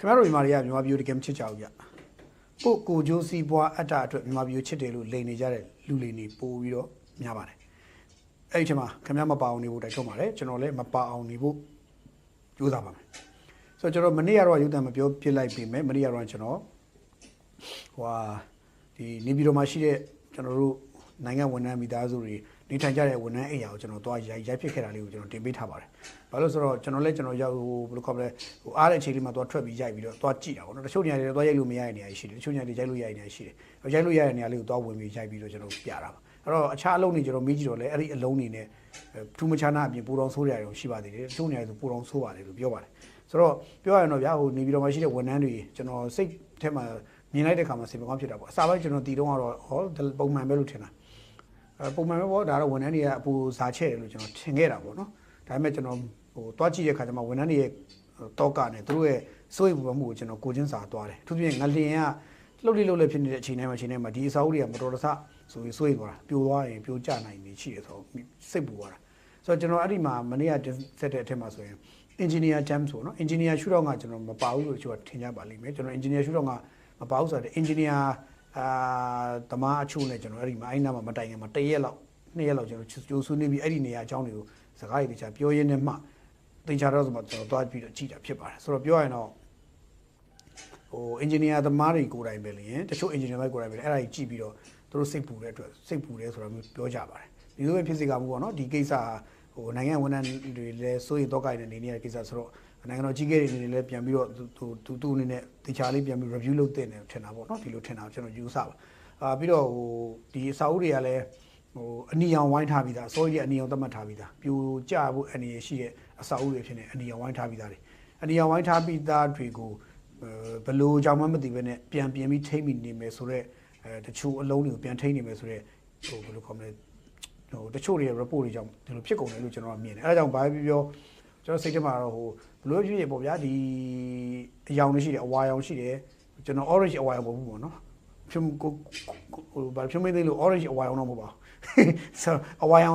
ခင်ဗျားတို့မြန်မာတွေကမြန်မာပြည်ကိုတကယ်မချစ်ကြဘူးကြကိုဂျိုးစီးပွားအတ္တအတွက်မြန်မာပြည်ကိုချစ်တယ်လို့လိန်နေကြတဲ့လူလိန်တွေပို့ပြီးတော့များပါတယ်အဲ့ဒီချိန်မှာခင်ဗျားမပါအောင်နေဖို့တိုက်တွန်းပါတယ်ကျွန်တော်လည်းမပါအောင်နေဖို့ကြိုးစားပါမယ်ဆိုတော့ကျွန်တော်မနေ့ကတော့ရုပ်သံမပြောပြလိုက်ပြီမယ်မနေ့ကတော့ကျွန်တော်ဒီနေပြည်တော်မှာရှိတဲ့ကျွန်တော်တို့နိုင်ငံဝန်ထမ်းမိသားစုတွေနေထိုင်ကြတဲ့ဝန်ထမ်းအိမ်ယာကိုကျွန်တော်တွားရိုက်ဖြစ်ခဲ့တာလေးကိုကျွန်တော်တင်ပေးထားပါတယ်။ဘာလို့ဆိုတော့ကျွန်တော်ရောက်ဘယ်လိုခေါ်မလဲအားတဲ့အချိန်လေးမှာတွားထွက်ပြီးရိုက်ပြီးတော့တွားကြည့်တာပေါ့နော်။တချို့နေရာတွေတွားရိုက်လို့မရတဲ့နေရာရှိတယ်။တချို့နေရာတွေရိုက်လို့ရတဲ့နေရာရှိတယ်။ရိုက်လို့ရတဲ့နေရာလေးကိုတွားဝင်ပြီးရိုက်ပြီးတော့ကျွန်တော်ပြတာပါ။အဲ့တော့အခြားအလုံးတွေကျွန်တော်မေးကြည့်တော့လေအဲ့ဒီအလုံးတွေနဲ့ထူးမခြားနာအပြင်ပူတော်ဆိုးရတယ်ရှိပါသေးတယ်။တချို့နေရာဆိုပူတော်ဆိုးပါတယ်လို့ပြောပါတယ်။ဆိုတော့ပြောရရင်တော့ဗျာနေပြည်တော်မှာရှိတဲ့ဝန်ထမ်းတွေကျွန်တော်စိတ်ထဲမှာမြင်လိုက်တဲ့အခါမှာစိတ်မကောင်းဖြစ်တာပေါ့။အစားပိုင်းကျွန်တော်တီတုံးကတော့ပုံမှန်ပဲလို့ထင်တာ။ပုံမှန်ပဲပေါ့ဒါတော့ဝန်ထမ်းတွေကအပူစားချက်တယ်လို့ကျွန်တော်ထင်ခဲ့တာပေါ့နော်ဒါပေမဲ့ကျွန်တော်တွားကြည့်တဲ့ခါကျမှဝန်ထမ်းတွေရဲ့တောကနဲ့သူတို့ရဲ့စိုးရိမ်မှုကိုကျွန်တော်ကိုချင်းစာသွားတယ်အထူးသဖြင့်ငလျင်ကလှုပ်လှုပ်ဖြစ်နေတဲ့အချိန်တိုင်းမှာဒီအစာအုပ်တွေကမတော်တဆဆိုပြီးစိုးရိမ်သွားတာပြိုသွားရင်ပြိုကျနိုင်နေရှိတယ်ဆိုတော့စိတ်ပူသွားတာဆိုတော့ကျွန်တော်အဲ့ဒီမှာမနေ့ကဆက်တဲ့အထက်မှာဆိုရင် engineer jam ဆိုနော် engineer ရှုတော့ကကျွန်တော်မပါဘူးလို့ကျွန်တော်ထင်ကြပါလိမ့်မယ်ကျွန်တော် engineer ရှုတော့ကမပါဘူးဆိုတော့ engineerတမားအချို့နဲ့ကျွန်တော်အဲ့ဒီမှာအဲ့နာမှာမတိုင်ခင်မှာ1ရက်လောက်2ရက်လောက်ကျွန်တော်ကြိုးဆွေးနေပြီးအဲ့ဒီနေရာအကြောင်းတွေကိုစကားတွေတခြားပြောရင်းနဲ့မှတင်ချတော့ဆိုမှကျွန်တော်တွားပြီးတော့ကြည့်တာဖြစ်ပါတယ်ဆိုတော့ပြောရရင်တော့engineer သမားတွေကိုယ်တိုင်ပဲလေတချို့ engineer တွေကိုယ်တိုင်ပဲအဲ့ဒါကြီးကြည့်ပြီးတော့သူတို့စိတ်ပူတဲ့အတွက်စိတ်ပူတယ်ဆိုတာမျိုးပြောကြပါတယ်ဒီလိုပဲဖြစ်စေကမှုပေါ့နော်ဒီကိစ္စနိုင်ငံဝန်ထမ်းတွေလည်းစိုးရိမ်တော့ကိုင်နေနေတဲ့ကိစ္စဆိုတော့နိုင်ငံတော်ကြီးကဲတွေနေလည်းပြန်ပြီးတော့သူအနေနဲ့တေချာလေးပြန်ပြီး review လုပ်တဲ့နေထင်တာပေါ့နော်ဒီလိုထင်တာကျွန်တော်ယူဆပါပြီးတော့ဒီအစာအုပ်တွေကလည်းအနီရောင်ဝိုင်းထားပြီးသားစိုးရိမ်အနီရောင်သတ်မှတ်ထားပြီးသားပြိုကျဖို့အနေရရှိတဲ့အစာအုပ်တွေဖြစ်နေအနီရောင်ဝိုင်းထားပြီးသားတွေအနီရောင်ဝိုင်းထားပြီးသားတွေကိုဘလို့ကြောင့်မှမသိဘဲနဲ့ပြန်ပြင်ပြီးထိမ့်မိနေမယ်ဆိုတော့တချို့အလုံးတွေကိုပြန်ထိမ့်နေမယ်ဆိုတော့ဘယ်လိုခေါ်မလဲတချို့တွေ report တွေကြောင့်ဒီလိုဖြစ်ကုန်တယ်လို့ကျွန်တော်မြင်တယ်အဲဒါကြောင့်ဘာပြောကျွန်တော်စိတ်ထဲမှာတော့ဘလို့ဖြစ်ပေါ့ဗျာဒီအယောင်တွေရှိတယ်အဝါရောင်ရှိတယ်ကျွန်တော် orange အဝါရောင်မဟုတ်ဘူးပေါ့နော်ဖြုံဘာဖြုံမင်းသေးလို့ orange အဝါရောင်တော့မဟုတ်ပါဘူးဆိုအဝါရေ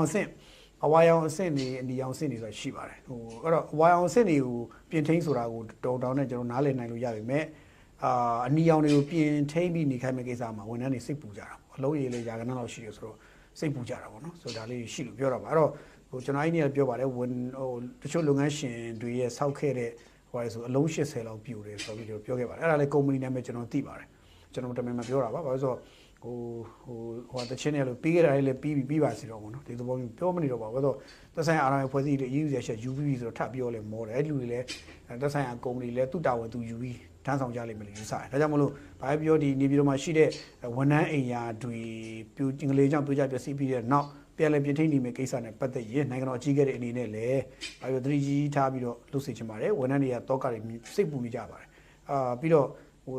ာင်အဆင့်နေအနီရောင်အဆင့်နေဆိုတာရှိပါတယ်အဲ့တော့အဝါရောင်အဆင့်တွေကိုပြင်ထိန်းဆိုတာကိုတော်တော်နဲ့ကျွန်တော်နားလည်နိုင်လို့ရပြီမဲ့အနီရောင်တွေကိုပြင်ထိန်းပြီးနေခိုင်းမဲ့ကိစ္စမှာဝန်ထမ်းတွေစိတ်ပူကြတာပေါ့အလုံးရည်လေးຢာကနန်းလောက်ရှိတယ်ဆိုတော့စိတ်ပူကြတာပေါ့နော်ဆိုတော့ဒါလေးရှိလို့ပြောတာပါအဲ့တော့ကျွန်တော်အဲ့ဒီနေ့ပြောပါတယ်တချို့လုပ်ငန်းရှင်တွေရဲ့စောက်ခဲ့တဲ့ဆိုအလုံး80လောက်ပြိုတယ်ဆိုပြီးကျွန်တော်ပြောခဲ့ပါတယ်အဲ့ဒါလည်းကုမ္ပဏီနာမည်ကျွန်တော်သိပါတယ်ကျွန်တော်တမင်မပြောတာပါဘာလို့ဆိုတော့တချင်းနဲ့လို့ပြီးခဲ့တာလည်းပြီးပါစီတော့ပေါ့နော်ဒီသဘောမျိုးပြောမနေတော့ပါဘူးဆိုတော့သက်ဆိုင်ရာအာဏာပိုင်ဖွဲ့စည်းတွေရေးရချက် UVB ဆိုတော့ထပ်ပြောလဲမောတယ်အဲ့ဒီလူတွေလည်းသက်ဆိုင်ရာကုမ္ပဏီလည်းသူ့တာဝန်သူယူပြီးထမ်းဆောင်ကြလိမ့်မယ်လို့ယူဆတယ်ဒါကြောင့်မလို့ဘာပြောဒီနေပြည်တော်မှာရှိတဲ့ဝန်ထမ်းအိမ်ယာတွေပြိုကလေးကြောင့်ပြိုကျပျက်စီးပြီးတဲ့နောက်ပြန်လည်ပြင်ထိန်းနေမယ့်ကိစ္စနဲ့ပတ်သက်ရင်နိုင်ငံတော်အကြီးအကဲတွေအနေနဲ့လည်းဘာပြောသတိကြီးထားပြီးတော့လှုပ်ဆောင်ချင်ပါတယ်ဝန်ထမ်းတွေကတောကတွေစိတ်ပူနေကြပါတယ်ပြီးတော့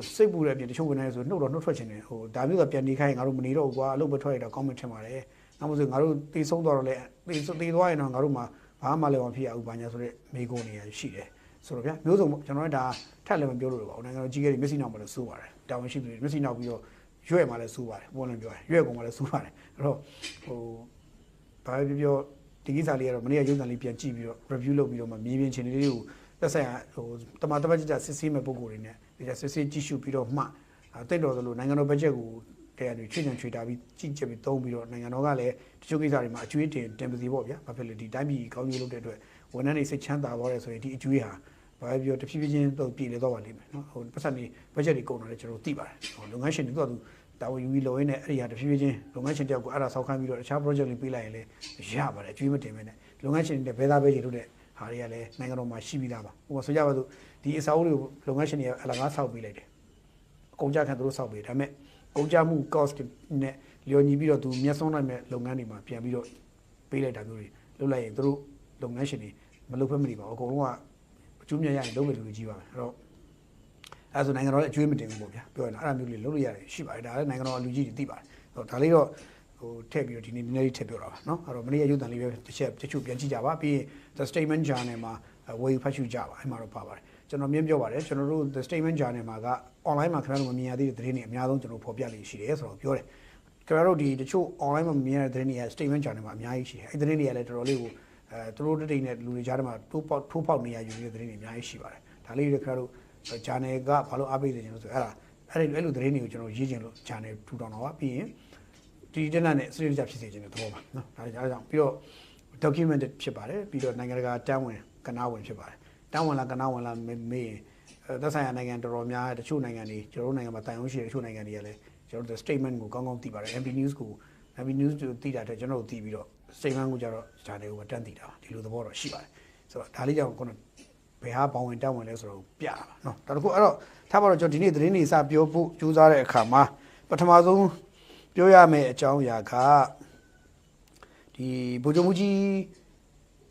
စိတ်ပူတဲ့အပြင်တချို့ဝန်ထမ်းတွေဆိုနှုတ်ထွက်ချင်တယ်ဒါမျိုးဆိုပြန်နေခိုင်းငါတို့မနေတော့ဘူးကွာအလုပ်ပဲထွက်ရတာကောင်းမှထင်ပါတယ်နောက်မှဆိုငါတို့တေးဆုံးသွားတော့လေတေးသွားရင်တော့ငါတို့မှာဘာမှလည်းမဖြစ်ရဘူးဘာညာဆိုတဲ့မိကုန်းနေရရှိတယ်ဆိုတော့ဗျာမျိုးစုံကျွန်တော်တို့ဒါထပ်လည်းမပြောလို့တော့ပါဘူးနိုင်ငံတော်ကြီးကမျက်စိနောက်မှာလည်းစိုးပါတယ်တာဝန်ရှိသူတွေမျက်စိနောက်ပြီးတော့ရွဲ့မှာလည်းစိုးပါတယ်ပေါ်လည်းပြောတယ်ရွဲ့ကောင်မှာလည်းစိုးပါတယ်အဲ့တော့ဘာပြောဒီကိစ္စလေးကတော့မနေ့ကရုပ်သံလေးပြန်ကြည့်ပြီးတော့ review လုပ်ပြီးတော့မှမြေပြင်ခြေနေလေးကိုသက်ဆိုင်ရာတမန်ကြစစ်ဆေးမဲ့ပုံကိုယ်တွေနဲ့ဒီစစ်ဆေးကြည့်ရှုပြီးတော့မှတိတ်တော်သလိုနိုင်ငံတော်ဘတ်ဂျက်ကိုတရားတွေချွေချွေတာပြီးကြည့်ချက်ပြီးသုံးပြီးတော့နိုင်ငံတော်ကလည်းတချို့ကိစ္စတွေမှာအကျွေးတင်ပါစီပေါ့ဗျာဘာဖြစ်လဲဒီတိုင်းပြည်ကောင်းကြီးလုပ်တဲ့အတွက်ဝန်ထမ်းတွေစိတ်ချမ်းသာသွားတယ်ဆိုရင်ဒီအကျွေးဟာဘာပြောတဖြည်းဖြည်းချင်းတော့ပြည်လေတော့ပါလိမ့်မယ်နော်ပတ်စံနေဘတ်ဂျက်တွေကုန်တာလည်းကျွန်တော်သိပါတယ်လုပ်ငန်းရှင်တွေတော့တာဝန်ယူပြီးလုပ်ရင်းနဲ့အဲ့ဒီဟာတဖြည်းဖြည်းချင်းလုပ်ငန်းရှင်တယောက်ကိုအဲ့ဒါဆောက်ခိုင်းပြီးတော့တခြား project တွေပေးလိုက်ရင်လည်းရပါတယ်အကျွေးမတင်မဲနဲ့လုပ်ငန်းရှင်တွေဘဲသားပဲကြီးလုပ်တဲ့ဟာတွေကလည်းနိုင်ငံတော်မှာရှိပြီးသားပါဆိုကြပါစို့ဒီအစာအုပ်တွေကိုလုပ်ငန်းရှင်တွေအလကားဆောက်ပေးလိုက်တယ်အကုန်ကြခံသူတို့ဆောက်ပေးဒါပေမဲ့ကုန်ကြမှု cost နဲ့လျော်ညီပြီးတော့သူမျက်စုံနိုင်မဲ့လုပ်ငန်းတွေမှာပြန်ပြီးတော့ပေးလိုက်တာမျိုးတွေလုပ်လိုက်ရင်သူတို့လုပ်ငန်းရှင်တွေမလုပ်ဖက်မနေပါဘူးအကုန်လုံးကအကျိုးမြတ်ရရင်လုပ်မယ်လို့ကြီးပါမယ်အဲ့တော့အဲဆိုနိုင်ငံတော်ရဲ့အကျွေးမတင်ဘူးပေါ့ဗျာပြောရင်အဲ့ဒါမျိုးလေးလုပ်လို့ရတယ်ရှိပါတယ်ဒါလည်းနိုင်ငံတော်အလူကြီးတွေသိပါတယ်ဒါလေးတော့ထည့်ပြီးတော့ဒီနေ့နည်းနည်းလေးထည့်ပြောတာပါเนาะအဲ့တော့မနေ့ကရုပ်သံလေးပဲတစ်ချို့ပြန်ကြည့်ကြပါပြီးရင် The Statement Journal မှာဝယ်ယူဖတ်ရှုကြပါအဲ့မှာတော့ပါပါတယ်ကျွန်တော်မြင်ပြောပါတယ်ကျွန်တော်တို့ The Statement Journal မှာက online မှာခင်ဗျားတို့မမြင်ရသေးတဲ့သတင်းတွေအများဆုံးကျွန်တော်ဖော်ပြလေးရှိတယ်ဆိုတော့ပြောတယ်ခင်ဗျားတို့ဒီတချို့ online မှာမြင်ရတဲ့သတင်းတွေက Statement Journal မှာအများကြီးရှိတယ်အဲ့သတင်းတွေကလည်းတော်တော်လေးကိုသူတို့တိတ်နဲ့လူတွေကြားထဲမှာထိုးပေါက်နေရယူနေတဲ့သတင်းတွေအများကြီးရှိပါတယ်ဒါလေးတွေခင်ဗျားတို့ channel ကဘာလို့အားပေးနေကြလို့ဆိုအဲ့လိုသတင်းတွေကိုကျွန်တော်ရေးချင်လို့ channel ထူထောင်တော့ပါပြီးရင်ဒီတက်နဲ့စနစ်တကျဖြစ်စေချင်တဲ့သဘောပါနော်ဒါကြောင့်ပြီးတော့ documented ဖြစ်ပါတယ်ပြီးတော့နိုင်ငံတကာတန်းဝင်ကနားဝင်ဖြစ်ပါတယ်တန်းဝင်လားကနားဝင်လားမေးရင်သက်ဆိုင်ရာနိုင်ငံတော်တော်များတချို့နိုင်ငံတွေကျွန်တော်တို့နိုင်ငံမှာတိုင်အောင်ရှိတဲ့တချို့နိုင်ငံတွေကလည်းကျွန်တော်တို့ statement ကိုကောင်းကောင်းသိပါတယ် MP News ကို MP News ကိုသိတာတဲ့ကျွန်တော်တို့သိပြီးတော့ statement ကိုကြတော့ channel ကိုတန်းသိတာဒီလိုသဘောတော့ရှိပါတယ်ဆိုတော့ဒါလေးကြောင့်ခုနဘယ်ဟာပေါဝင်တောင်းဝင်လဲဆိုတော့ပြတာပါเนาะဒါတခုအဲ့တော့ထားပါတော့ကျွန်တော်ဒီနေ့သတင်းတွေစပြောဖို့ကြိုးစားတဲ့အခါမှာပထမဆုံးပြောရမယ့်အကြောင်းအရာကဒီဗိုလ်ချုပ်မှုကြီ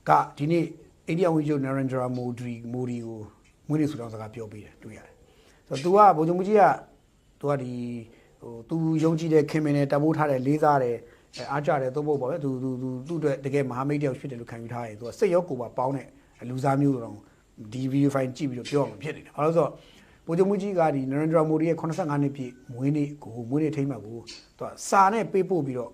းကဒီနေ့အိန္ဒိယဝန်ကြီးချုပ် Narendra Modi ကိုမွေးနေ့ဆုတောင်းစကားပြောပေးတယ်တွေ့ရတယ်ဆိုတော့ तू ကဗိုလ်ချုပ်မှုကြီးက तू ကဒီသူယုံကြည်တဲ့ခင်မင်းနဲ့တမိုးထားတဲ့လေးစားတဲ့အားကြတယ်သို့မဟုတ်ပါပဲသူ့အတွက်တကယ်မဟာမိတ်တယောက်ဖြစ်တယ်လို့ခံယူထားတယ် तू ကစိတ်ရောကိုယ်ပါပေါင်းတဲ့လူစားမျိုးတော့ဒီဗီဒီယိုဖိုင်ကြည့်ပြီးတော့ပြောအောင်ဖြစ်နေတယ်ဘာလို့ဆိုတော့ဗိုလ်ချုပ်မှုကြီးကဒီ Narendra Modi ရဲ့85နှစ်ပြည့်မွေးနေ့ထိမ်းမှတ်ကို तू ကစာနဲ့ပေးပို့ပြီးတော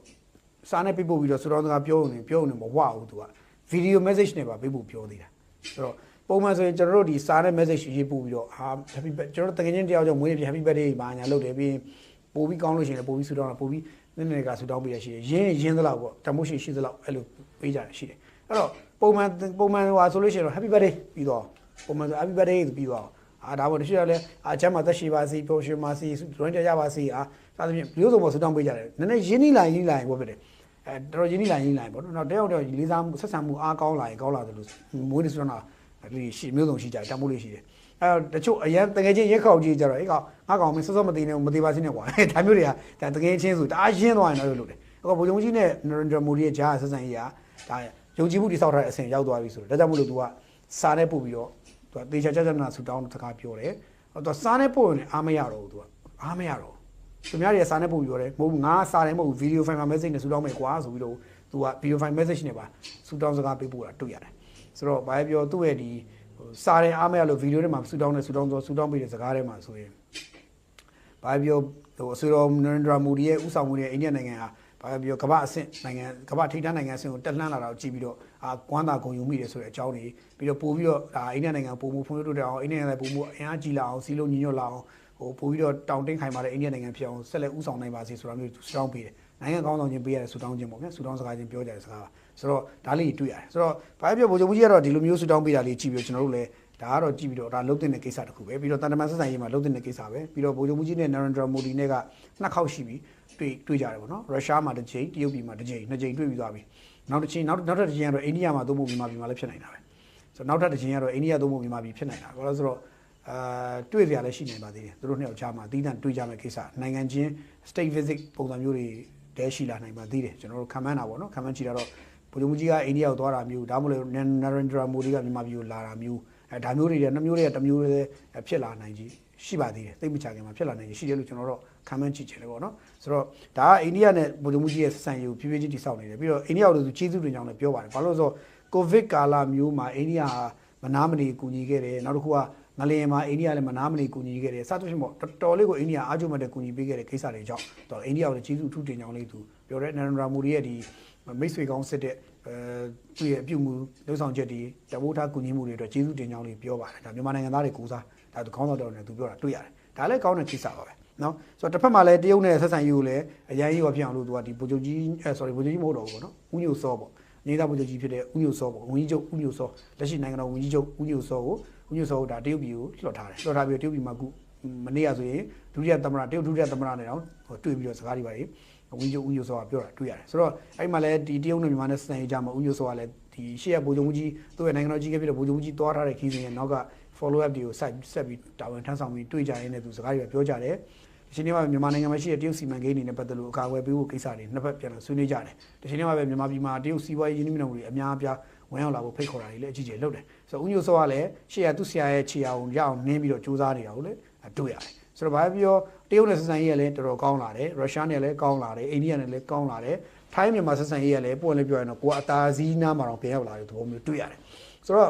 ့ဆုတောင်းစကားပြောနေမဝဘူး तू ကဗီဒီယို message နဲ့ပါပေးပို့ပြောသေးတာဆိုတော့ပုံမှန်ဆိုရင်ကျွန်တော်တို့ဒီစာနဲ့ message ရေးပို့ပြီးတော့happy birthday ကျွန်တော်တကယ်ချင်းတယောက်ကြောင့်မွေးနေ့ပြ happy birthday ပါညာလုပ်တယ်ပြီးပို့ပြီးကောင်းလို့ရှိရင်ပို့ပြီးဆုတောင်းတာပို့ပြီးနည်းနည်းကဆုတောင်းပေးရရှိတယ်ရင်းသလောက်ပေါ့တမိုးရှိသလောက်အဲ့လိုပေးကြတယ်ရှိတယ်အဲ့တော့ပုံမှန်ဟိုဆိုလို့ရှိရင်တော့ happy birthday ပြီးတော့ပုံမှန်ဆို happy birthday ပြီးတော့ဒါပေါ့တချို့လည်းချမ်းမှာသက်ရှိပါစေပျော်ရွှင်ပါစေလွန်ကြရပါစေစသဖြင့်မျိုးစုံပေါ်ဆုတောင်းပေးကြတယ်နည်းနည်းရင်းနှီးလာရင်ပေါ့ဖြစ်တယ်တော်တော်ရင်းနှီးလာရင်ပေါ့နော်တယောက်လေးစားမှုဆက်ဆံမှုအားကောင်းလာရင်ကောင်းလာတယ်လို့မွေးနေ့ဆုတောင်းတာဒီရှိမျိုးစုံရှိကြတယ်တမိုးလေးရှိတယ်အဲ့တော့တချို့အရင်တကယ်ချင်းရက်ခေါက်ကြီးကြတော့အေးကောင်ငါကောင်မင်းစောမသိနေမသိပါစေနဲ့ကွာဒါမျိုးတွေကဒါတကယ်ချင်းဆိုတအားရင်းသွားရင်တော့လုပ်တယ်အခုဗိုလ်ချုပ်ကြီးနဲ့ Narendra Modi ရဲ့ဂျားဆက်ဆံရေးကဒါယုံကြည်မှုတိဆောက်ထားတဲ့အဆင့်ရောက်သွားပြီဆိုတော့ဒါကြောင့်မို့လို့ तू ကစာနဲ့ပို့ပြီးတော့ तू ကတေချာကြနာဆူတောင်းစကားပြောတယ်သူကစာနဲ့ပို့ရင်အားမရတော့ဘူး तू ကအားမရတော့သူများတွေစာနဲ့ပို့ပြီးပြောတယ်မဟုတ်ဘူးငါစာတယ်မဟုတ်ဘူးဗီဒီယိုဖိုင်မှာ message နဲ့ဆူတောင်းမယ်ကွာဆိုပြီးတော့ तू ကဗီဒီယိုဖိုင် message နဲ့ပါဆူတောင်းစကားပေးပို့တာတွေ့ရတယ်ဆိုတော့ဘာပြောသူ့ရဲ့ဒီစာတယ်အားမရလို့ဗီဒီယိုထဲမှာဆူတောင်းပေးတဲ့စကားထဲမှာဆိုရင်ဘာပြောအစိုးရ Narendra Modi ရဲ့ဥဆောင်မှုနဲ့အိန္ဒိယနိုင်ငံဟာဘာပြောကမ္ဘာအဆင့်နိုင်ငံကမ္ဘာထိပ်တန်းနိုင်ငံအဆင့်ကိုတက်လှမ်းလာတာကိုကြည့်ပြီးတော့ကွမ်းသာဂုဏ်ယူမိတယ်ဆိုတဲ့အကြောင်းတွေပြီးတော့ပို့ပြီးတော့အိန္ဒိယနိုင်ငံပုံမှုဖွံ့ဖြိုးတိုးတက်အောင်အိန္ဒိယနိုင်ငံပုံမှုအင်အားကြီးလာအောင်စီးလုံးညီညွတ်လာအောင်ပို့ပြီးတော့တောင်တင်းခိုင်မာတဲ့အိန္ဒိယနိုင်ငံဖြစ်အောင်ဆက်လက်ဥဆောင်နိုင်ပါစေဆိုတာမျိုးဆူတောင်းပေးတယ်နိုင်ငံကောင်းဆောင်ချင်းပေးရတဲ့ဆူတောင်းခြင်းပေါ့ဗျာဆူတောင်းစကားချင်းပြောကြတဲ့စကားပါဆိုတော့ဒါလေးတွေ့ရတယ်ဆိုတော့ဘာပြောဗိုလ်ချုပ်မှုကြီးကတော့ဒီလိုမျိုးဆူတောင်းပေးတာလေးကြည့်ပြီးတော့ကျွန်တော်တို့လည်းဒါကတော့ကြည့်ပြီးတော့ဒါလုံးတင်တဲ့ကိစ္စတစ်ခုပဲပြီးတော့တန်တမန်ဆက်ဆံရေးမှာလုံးတင်တဲ့ကိစ္စပဲပြီးတော့ဗိုလ်ချုပ်မှုကြီးနဲ့ Narendra Modi နဲ့ကနှစ်ခေါက်ရှိပြီတွေ့ကြတယ်ပေါ့နော်ရုရှားမှာတစ်ချိန်တရုတ်ပြည်မှာတစ်ချိန်နှစ်ချိန်တွေ့ပြီးသွားပြီနောက်တစ်ချိန်နောက်ထပ်တစ်ချိန်ကတော့အိန္ဒိယမှာသို့မဟုတ်မြန်မာပြည်မှာလည်းဖြစ်နိုင်တာပဲဆိုတော့နောက်ထပ်တစ်ချိန်ကတော့အိန္ဒိယသို့မဟုတ်မြန်မာပြည်ဖြစ်နိုင်တာဘာလို့ဆိုတော့တွေ့ကြရလည်းရှိနေပါသေးတယ်သူတို့နှစ်ယောက်ချားမှာတီးတန့်တွေ့ကြမယ့်ကိစ္စနိုင်ငံချင်း state visit ပုံစံမျိုးတွေတဲရှိလာနိုင်ပါသေးတယ်ကျွန်တော်တို့ခံမှန်းတာပေါ့နော်ခံမှန်းကြည့်တာတော့ဗိုလ်ချုပ်မှုကြီးကအိန္ဒိယကိုသွားတာမျိုးဒါမှမဟုတ် Narendra Modi ကမြန်မာပြည်ကိုလာတာမျိုးဒါမျိုးတွေနှစ်မျိုးတွေကတစ်မျိုးတွေဖြစ်လာနိုင်ကြီးရှိပါသေးတယ်သိမချခင်မှာဖြစ်လာနိုင်ကြီးရှိတယ်လို့ကျွန်တော်တို့ခံမှန်းကြည့်ချင်တယ်ပေါ့နော်ဆိုတော့ဒါကအိန္ဒိယနဲ့ဗိုလ်ချုပ်မှုကြီးရဲ့ဆက်ဆံရေးကိုဖြည်းဖြည်းချင်းတည်ဆောက်နေတယ်ပြီးတော့အိန္ဒိယကိုသူကျေးဇူးတင်ကြောင်းလည်းပြောပါတယ်ဘာလို့လဲဆိုတော့ကိုဗစ်ကာလမျိုးမှာအိန္ဒိယဟာမနာမနေကူညီခဲ့တယ်နောက်တစ်ခုကငလျင်မှာအိန္ဒိယလည်းမနာမနေကူညီခဲ့တယ်စသဖြင့်ပေါ့တော်လေးကိုအိန္ဒိယအားကျုံမဲ့ကူညီပေးခဲ့တဲ့ကိစ္စတွေကြောင့်တော့အိန္ဒိယကိုလည်းကျေးဇူးထူးတင်ကြောင်းလေးသူပြောတဲ့ Narendra Modi ရဲ့ဒီမိတ်ဆွေကောင်းစစ်တဲ့သူ့ရဲ့အပြုမှုလှုပ်ဆောင်ချက်တွေတဘိုးထားကူညီမှုတွေအတွက်ကျေးဇူးတင်ကြောင်းလေးပြောပါတယ်ဒါမြန်မာနိုင်ငံသားတွေကိုစားဒါသူခေါင်းဆောင်တော်နဲ့သူပြောတာတွေ့ရတယ်ဒါလည်းကောင်းတဲ့ကိစ္စပါပဲနော်ဆိုတော့တစ်ဖက်မှာလည်းတရုတ်နဲ့ဆက်ဆံရေးကိုလည်းအရင်ကြီးရောဖြစ်အောင်လို့သူကဒီဗိုလ်ချုပ်ကြီးဗိုလ်ချုပ်ကြီးမဟုတ်တော့ဘူးပေါ့နော်ဦးညိုစောပေါ့နေသားဗိုလ်ချုပ်ကြီးဖြစ်တဲ့ဦးညိုစောပေါ့ဝန်ကြီးချုပ်ဦးညိုစောလက်ရှိနိုင်ငံတော်ဝန်ကြီးချုပ်ဦးညိုစောကိုဒါတရုတ်ပြည်ကိုလွှတ်ထားတယ်လွှတ်ထားပြီးတရုတ်ပြည်မှာခုမနေ့ကဆိုရင်တရုတ်ဒုတိယသမ္မတနဲ့တော့တွေ့ပြီးတော့စကားတွေပါတယ်ဝန်ကြီးချုပ်ဦးညိုစောကပြောတာတွေ့ရတယ်ဆိုတော့အဲ့မှာလည်းဒီတရုတ်နဲ့မြန်မာနဲ့ဆက်ဆံရေးကြမှာဦးညိုစောကလည်းဒီရှေ့ရဗိုလ်ချုပ်မှုကြီးသူ့ရဲ့နိုင်ငံတော်ကြီးကဖြစ်တဲ့ဗိုလ်ချုပ်မှုကြီးတွားထားတဲ့ခီးစဉ်ရဲ့နောက်က follow up တွေကိုဆက်ပြီးတာဝန်ထမ်းဆောင်ပြီးတွေ့ကြရင်းနဲ့သူစကားတွေပြောကြတယ်ဒီချိန်မှာမြန်မာနိုင်ငံမှာရှိတဲ့တရုတ်စီမံကိန်းတွေနဲ့ပတ်သက်လို့အကာအကွယ်ပေးဖို့ကိစ္စတွေနှစ်ဖက်ပြန်ဆွေးနွေးကြတယ်ဒီချိန်မှာပဲမြန်မာပြည်မှာတရုတ်စီးပွားရေးရင်းနှီးမြှုပ်နှံမှုတွေအများအပြားဝင်ရောက်လာဖို့ဖိတ်ခေါ်တာတွေလည်းအကြီးကျယ်လုပ်တယ်ဆိုတော့ဦးညိုစောကလည်းရှေ့ရသူ့ဆရာရဲ့ခြေအောင်ရအောင်နင်းပြီးတော့စူးစမ်းနေတာကိုလည်းတွေ့ရတယ်ဆိုတော့ဘာပြောတရုတ်နဲ့ဆက်ဆံရေးကလည်းတော်တော်ကောင်းလာတယ်ရုရှားနဲ့လည်းကောင်းလာတယ်အိန္ဒိယနဲ့လည်းကောင်းလာတယ်ထိုင်းမြန်မာဆက်ဆံရေးကလည်းပို့လည်းပြောရရင်တော့ကိုကအသာစီးနားမှာတော့ပြန်ရောက်လာတဲ့သဘောမျိုးတွေ့ရတယ်ဆိုတော့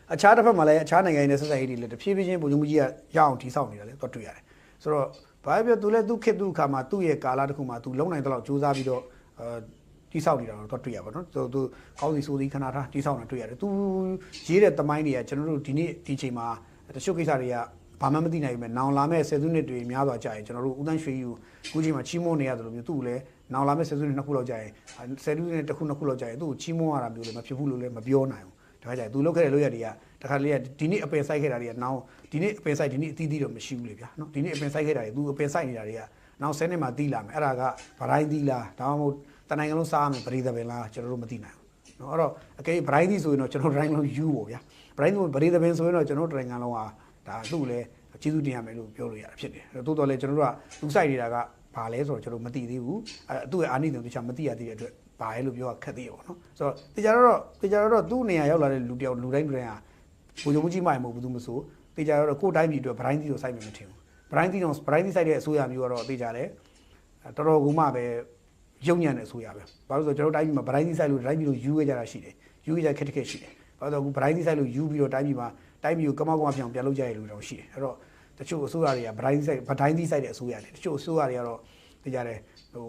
အခြားတစ်ဖက်မှာလည်းအခြားနိုင်ငံတွေနဲ့ဆက်ဆံရေးတွေလည်းတဖြည်းဖြည်းချင်းဗိုလ်ချုပ်မှုကြီးကရအောင်ထိဆောက်နေတာလည်းတော့တွေ့ရတယ်ဆိုတော့ဘာပြောသူလည်းသူခေတ်သူအခါမှာသူ့ရဲ့ကာလတစ်ခုမှာသူလုံနိုင်တဲ့လောက်စူးစမ်းပြီးတော့တိဆောက်နေတာတော့တွေ့ရပါတော့သူကောင်းစီဆိုးစီခဏထားတိဆောက်နေတာတွေ့ရတယ်သူရေးတဲ့သမိုင်းတွေကကျွန်တော်တို့ဒီနေ့ဒီချိန်မှာ တချို့ကိစ္စတွေကဘာမှမသိနိုင်ဘူး။နောင်လာမဲ့ဆယ်စုနှစ်တွေများစွာကြာရင်ကျွန်တော်တို့ဦးသန်းရွှေယူအခုချိန်မှာချီးမွမ်းနေရတယ်လို့မျိုးသူ့လည်းနောင်လာမဲ့ဆယ်စုနှစ်နှစ်ခုလောက်ကြာရင်ဆယ်စုနှစ်တစ်ခုနှစ်ခုလောက်ကြာရင်သူ့ကိုချီးမွမ်းရတာမျိုးလည်းမဖြစ်ဘူးလို့လည်းမပြောနိုင်ဘူး။ဒါကြသူလုပ်ခဲ့တဲ့လုပ်ရတွေကတခါလေဒီနေ့အပင်ဆိုင်ခဲ့တာတွေကနောင်ဒီနေ့အပင်ဆိုင်ဒီနေ့အသီးသီးတော့မရှိဘူးလေဗျာနော်ဒီနေ့အပင်ဆိုင်ခဲ့တာတွေသူအပင်ဆိုင်နေတာတွေကနောင်10နှစ်မှသီးလာမယ်အဲ့ဒါကဗရိုင်းသီးလားဒါမှမဟုတ်တနိုင်ငံလုံးစားရမယ်ပရိသပင်လားကျွန်တော်တို့မသိနိုင်ဘူးနော်အဲ့တော့အကယ်ဗရိုင်းသီးဆိုရင်တော့ကျွန်တော်တိုင်းလုံးယူပေါ့ဗျာဗရိုင်းပရိသပင်ဆိုရင်တော့ကျွန်တော်တိုင်းနိုင်ငံလုံးဟာဒါသူ့လည်းကျေးဇူးတင်ရမယ်လို့ပြောလို့ရတာဖြစ်တယ်တိုးတော်လည်းကျွန်တော်တို့ကသူစိုက်နေတာကဘာလဲဆိုတော့ကျွန်တော်မသိသေးဘူးအဲ့သူ့ရဲ့အာနိသင်တခြားမသိရသေးတဲ့အတွက်ဘာလဲလို့ပြောခက်သေးရောနော်ဆိုတော့တေချာတော့သူ့နေရာရောက်လာတဲ့လူတယောက်လူတိုင်းတိုင်းဟာဘုံကြုံကြီးမှမဟုတ်ဘူးသူမဆိုတေချာတော့ကိုယ်တိုင်းပြည်အတွက်ဗရိုင်းသီးကိုစိုက်မယ်မထင်ဘူးဗရိုင်းသီးစိုက်တဲ့အစိုးရမျိုးကတော့တေချာတယ်တော်တော်ကမှပဲရုံညံ့တဲ့အစိုးရပဲဘာလို့ဆိုတော့ကျွန်တော်တိုင်းပြည်မှာဗရိုင်းသီးစိုက်လို့တိုင်းပြည်လို့ယူခဲ့ကြတာရှိတယ်ယူခဲ့ကြခက်ခက်ရှိတယ်ဘာလို့ဆိုတော့ဗရိုင်းသီးစိုက်လို့ယူပြီးတော့တိုင်းပြည်မှာတိုင်းပြည်ကိုကမောက်ကမပြောင်းပြန်လုပ်ကြရလို့တော့ရှိတယ်အဲ့တော့တချို့အစိုးရတွေကဗတိုင်းသီးစိုက်တဲ့အစိုးရတွေတချို့အစိုးရတွေကတော့သိကြတယ်ဟို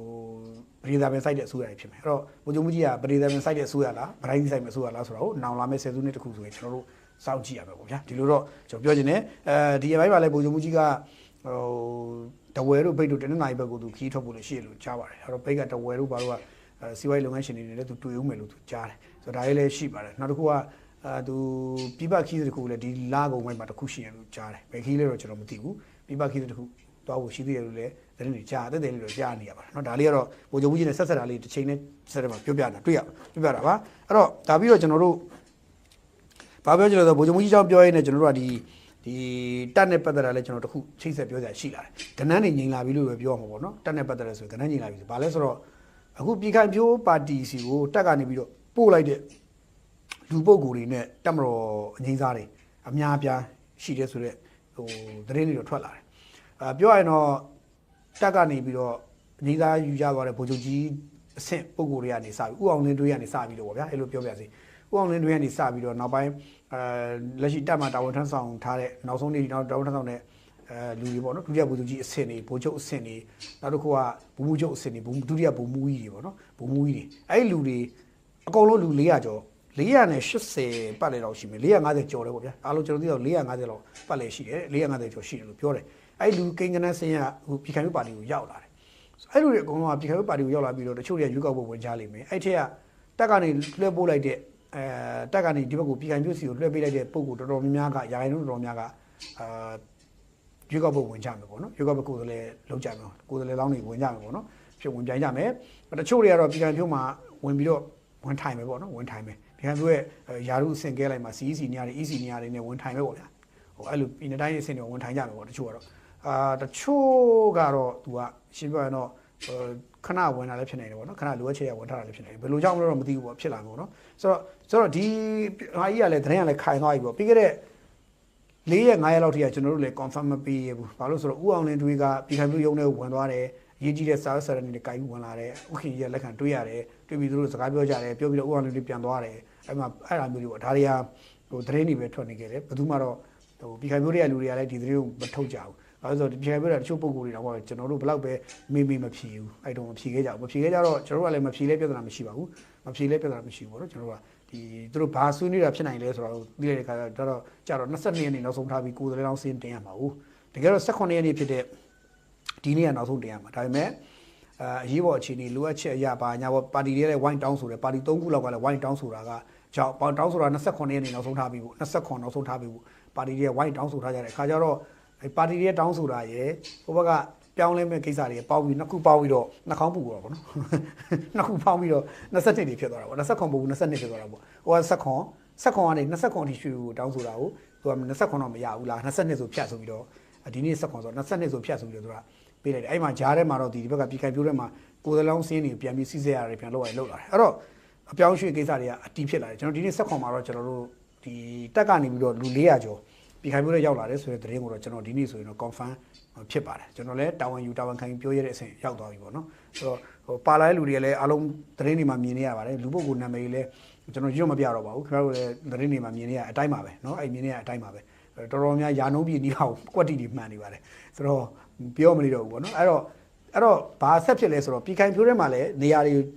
ပရိသတ်ပင်စိုက်တဲ့အစိုးရတွေဖြစ်မယ်အဲ့တော့ဘုံကြုံမှုကြီးကပရိသတ်ပင်စိုက်တဲ့အစိုးရလားဗတိုင်းသီးစိုက်မယ့်အစိုးရလားဆိုတော့နောင်လာမယ့်ဆယ်စုနှစ်တစ်ခုဆိုရင်ကျွန်တော်တို့စောင့်ကြည့်ရမယ်ပေါ့ဗျာဒီလိုတော့ကျွန်တော်ပြောချင်တယ်ဒီအပိုင်းမှာလည်းဘုံကြုံမှုကြီးကဟိုတဝဲတို့ဘိတ်တို့တနင်္လာရီဘက်ကိုသူခီးထွက်ဖို့လည်းရှိရလို့ကြားပါတယ်အဲ့တော့ဘိတ်ကတဝဲတို့ဘာလို့ကစီးပွားရေးလုပ်ငန်းရှင်တွေနဲ့လည်းသူတွေ့ဦးမယ်လို့သူကြားတယ်ဆိုတော့ဒါလေးလည်းရှိပါတယ်နောက်တစ်ခုကသူပြပခီးတစ်ခုလည်းဒီလာကုန်ပိုင်းမှာတစ်ခုရှိရလို့ကြားတယ်ဘယ်ခီးလဲတော့ကျွန်တော်မသိဘူးပြပခီးတစ်ခုသွားဖို့ရှိသေးတယ်လို့လည်းသတင်းတွေကြားတဲ့လေးတော့ကြားနေရပါတယ်เนาะဒါလေးကတော့ဗိုလ်ချုပ်ကြီးနဲ့ဆက်ဆက်တာလေးတစ်ချိန်နဲ့ဆက်တယ်မှာပြောပြတာတွေ့ရပြောပြတာပါအဲ့တော့ဒါပြီးတော့ကျွန်တော်တို့ဘာပြောကြလဲဆိုဗိုလ်ချုပ်ကြီးကြောင့်ပြောရင်းနဲ့ကျွန်တော်တို့ကဒီတက်နဲ့ပတ်သက်တာလည်းကျွန်တော်တခုချိတ်ဆက်ပြောကြရှိလာတယ်ကဏ္ဍနေငြိမ်လာပြီလို့ပဲပြောမှာပေါ့เนาะတက်နဲ့ပတ်သက်တယ်ဆိုရင်ကဏ္ဍငြိမ်လာပြီဆိုဘာလဲဆိုတော့အခုပြည်ခိုင်ဖြိုးပါတီစီကိုတက်ကနေပြီးတော့ပို့လိုက်တဲ့လူပုဂ္ဂိုလ်တွေနဲ့တက်မတော်အငိမ့်စားတွေအများအပြားရှိတယ်ဆိုတော့ဟိုသတင်းတွေတော့ထွက်လာတယ်ပြောရရင်တော့တက်ကနေပြီးတော့အငိမ့်စားယူကြသွားတဲ့ဗိုလ်ချုပ်ကြီးအဆင့်ပုဂ္ဂိုလ်တွေကနေစပြီးဥအောင်လင်းတွေးကနေစပြီးတော့ဗောဗျာအဲ့လိုပြောပြစီဥအောင်လင်းတွေးကနေစပြီးတော့နောက်ပိုင်းလက်ရှိတက်မှာတာဝန်ထမ်းဆောင်ထားတဲ့နောက်ဆုံးနေ့နောက်တာဝန်ထမ်းဆောင်တဲ့လူတွေပေါ့နော်ဒုတိယဗိုလ်ချုပ်ကြီးအဆင့်တွေဗိုလ်ချုပ်အဆင့်တွေနောက်တစ်ခုကဗိုလ်မှူးချုပ်အဆင့်တွေဒုတိယဗိုလ်မှူးကြီးတွေပေါ့နော်ဗိုလ်မှူးကြီးတွေအဲ့ဒီလူတွေအကုန်လုံးလူ400ကျော်480ပတ်လေတော့ရှိမယ်450ကျော်တယ်ပေါ့ဗျာအားလုံးကျွန်တော်သိတော့450လောက်ပတ်လေရှိတယ်450ကျော်ရှိတယ်လို့ပြောတယ်အဲ့လူကိန်းကနန်းစင်းရဟိုပြည်ခိုင်ပါတီကိုရောက်လာတယ်အဲ့လူတွေအကုန်လုံးကပြည်ခိုင်ပါတီကိုရောက်လာပြီးတော့တချို့တွေကရွေးကောက်ပွဲဝင်ကြလိမ့်မယ်အဲ့ထက်ကတက်ကနေလွှဲပို့လိုက်တဲ့တက်ကနေဒီဘက်ကိုပြည်ခိုင်ပြည်စီကိုလွှဲပေးလိုက်တဲ့ပုံကိုတော်တော်များများကရာခိုင်နှုန်းတော်တော်များကရွေးကောက်ပွဲဝင်ကြမယ်ပေါ့နော်ရွေးကောက်ပွဲကိုယ်စားလှယ်လုံးကြမယ်ကိုယ်စားလှယ်လောင်းတွေဝင်ကြမယ်ပေါ့နော်ဖြစ်ဝင်ပြိုင်ကြမယ်တချို့တွေကတော့ပြည်ခိုင်ပြည်မှာဝင်ပြီးတော့ဝင်ထိုင်မယ်ပေါ့နော်ဝင်ထိုင်မယ်ဒီကနေ့ယာရုအဆင့်ကဲလိုက်မှာ CEC နေရာတွေ EC နေရာတွေနဲ့ဝင်ထိုင်မယ်ပေါ့ဗျာဟိုအဲ့လိုပြည်နယ်တိုင်းအဆင့်တွေဝင်ထိုင်ကြမယ်ပေါ့တချို့ကတော့တချို့ကတော့သူကရှင်းပြရင်တော့ခဏဝင်တာလည်းဖြစ်နေတယ်ပေါ့နော်ခဏလိုအပ်ချက်ရဝင်ထားတာလည်းဖြစ်နေတယ်ဘယ်လိုကြောင့်လဲတော့မသိဘူးပေါ့ဖြစ်လာမှာပေါ့နော်ဆိုတော့ဒီဟာကြီးကလည်းသတင်းကလည်းခိုင်သွားပြီပေါ့ပြီးခဲ့တဲ့4ရက်5ရက်လောက်ထိကကျွန်တော်တို့လည်း confirm မပေးရဘူးဘာလို့ဆိုတော့ဦးအောင်လင်းတွေကပြည်ခိုင်ပြည်ရုံးထဲကိုဝင်သွားတယ်အရေးကြီးတဲ့စာစရနေတွေကြိုက်ဝင်လာတယ်ဥခင်ကြီးကလက်ခံတွေးရတယ်တွေးပြီးသူတို့စကားပြောကြတယ်ပြောပြီးတော့ဦးအောင်လင်းတွေပြန်သွားတယ်အဲ့မှာအဲ့ဒါမျိုးတွေပေါ့ဒါတွေကဟိုသတင်းတွေပဲထွက်နေခဲ့တယ်ဘယ်သူမှတော့ဟိုပြည်ခိုင်ပြည်ရဲ့လူတွေကလည်းဒီသတင်းကိုမထုတ်ကြဘူးဘာလို့ဆိုတော့ပြည်ခိုင်ပြည်ကတချို့ပုံကိုယ်တွေတော့ကျွန်တော်တို့ဘယ်လောက်ပဲမေးမဖြေဘူးအဲ့တော့မဖြေခဲ့ကြဘူးမဖြေခဲ့ကြတော့ကျွန်တော်တို့ကလည်းမဖြေလဲပြဿနာမရှိပါဘူးမဖြေလဲပြဿနာမရှိဘူးပေါ့နော်ကျွန်တော်တို့ကဒီသူတို့ဘာဆွေးနွေးတာဖြစ်နိုင်လဲဆိုတော့သိတဲ့ခါကျတော့ကြာတော့22ရက်နေ့နောက်ဆုံးထားပြီးကိုယ်တိုင်လောင်းစင်းတင်ရမှာဟုတ်တကယ်တော့18ရက်နေ့ဖြစ်တဲ့ဒီနေ့ကနောက်ဆုံးတင်ရမှာဒါပေမဲ့အရေးပေါ်အခြေအနေလိုအပ်ချက်အရာပါညာပါတီတွေလည်းဝိုင်းတောင်းဆိုတယ်ပါတီ3ခုလောက်ကလည်းဝိုင်းတောင်းဆိုတာကကြောက်တောင်းဆိုတာ28ရက်နေ့နောက်ဆုံးထားပြီးဖို့29နောက်ဆုံးထားပြီးဖို့ပါတီတွေဝိုင်းတောင်းဆိုထားကြတယ်ခါကျတော့ပါတီတွေတောင်းဆိုတာရယ်ဟိုဘက်ကပြောင်းလဲမဲ့ကိစ္စတွေပေါက်ပြီးနှစ်ခုပေါက်ပြီးတော့နှာခေါင်းပူတော့ဗောနော်နှစ်ခုပေါက်ပြီးတော့22တွေဖြစ်သွားတာဗော29ပုံ22ဖြစ်သွားတာဗောဟိုက16ကနေ29အထိရွှေကိုတောင်းဆိုတာကိုသူက29တော့မရဘူးလား22ဆိုဖြတ်ဆိုပြီးတော့ဒီနေ့16ဆို22ဆိုဖြတ်ဆိုပြီးတော့သူကပေးလိုက်တယ်အဲ့မှာဂျားထဲမှာတော့ဒီဘက်ကပြည်ခိုင်ပြိုးထဲမှာကိုယ်စလောင်းစင်းတွေပြန်ပြီးစီးစဲရတယ်ပြန်လောက်လာတယ်အဲ့တော့အပြောင်းရွှေ့ကိစ္စတွေကအတီးဖြစ်လာတယ်ကျွန်တော်ဒီနေ့16မှာတော့ကျွန်တော်တို့ဒီတက်ကနေပြီးတော့လူ400ကျော်ပြည်ခိုင်ပြိုးထဲရောက်လာတယ်ဆိုတဲ့သတင်းကိုတော့ကျွန်တော်ဒီနေ့ဆိုရင်တော့ confirm ဖြစ်ပါတယ်ကျွန်တော်လည်းတာဝန်ခံပြောရတဲ့အဆင့်ရောက်သွားပြီပေါ့နော်ဆိုတော့ဟိုပါလာတဲ့လူတွေလည်းအားလုံးသတင်းတွေမှာမြင်နေရပါတယ်လူပုဂ္ဂိုလ်နာမည်လည်းကျွန်တော်ရွတ်မပြတော့ပါဘူးခင်ဗျားတို့လည်းသတင်းတွေမှာမြင်နေရအတိုင်းပါပဲเนาะအဲ့မြင်နေရအတိုင်းပါပဲတော်တော်များယာနှုံးပြည်နီးအောင်ကွက်တီတွေမှန်နေပါတယ်ဆိုတော့ပြောမလို့တော့ဘူးပေါ့နော်အဲ့တော့ဘာဆက်ဖြစ်လဲဆိုတော့ပြည်ခိုင်ဖြိုးထဲမှာလည်း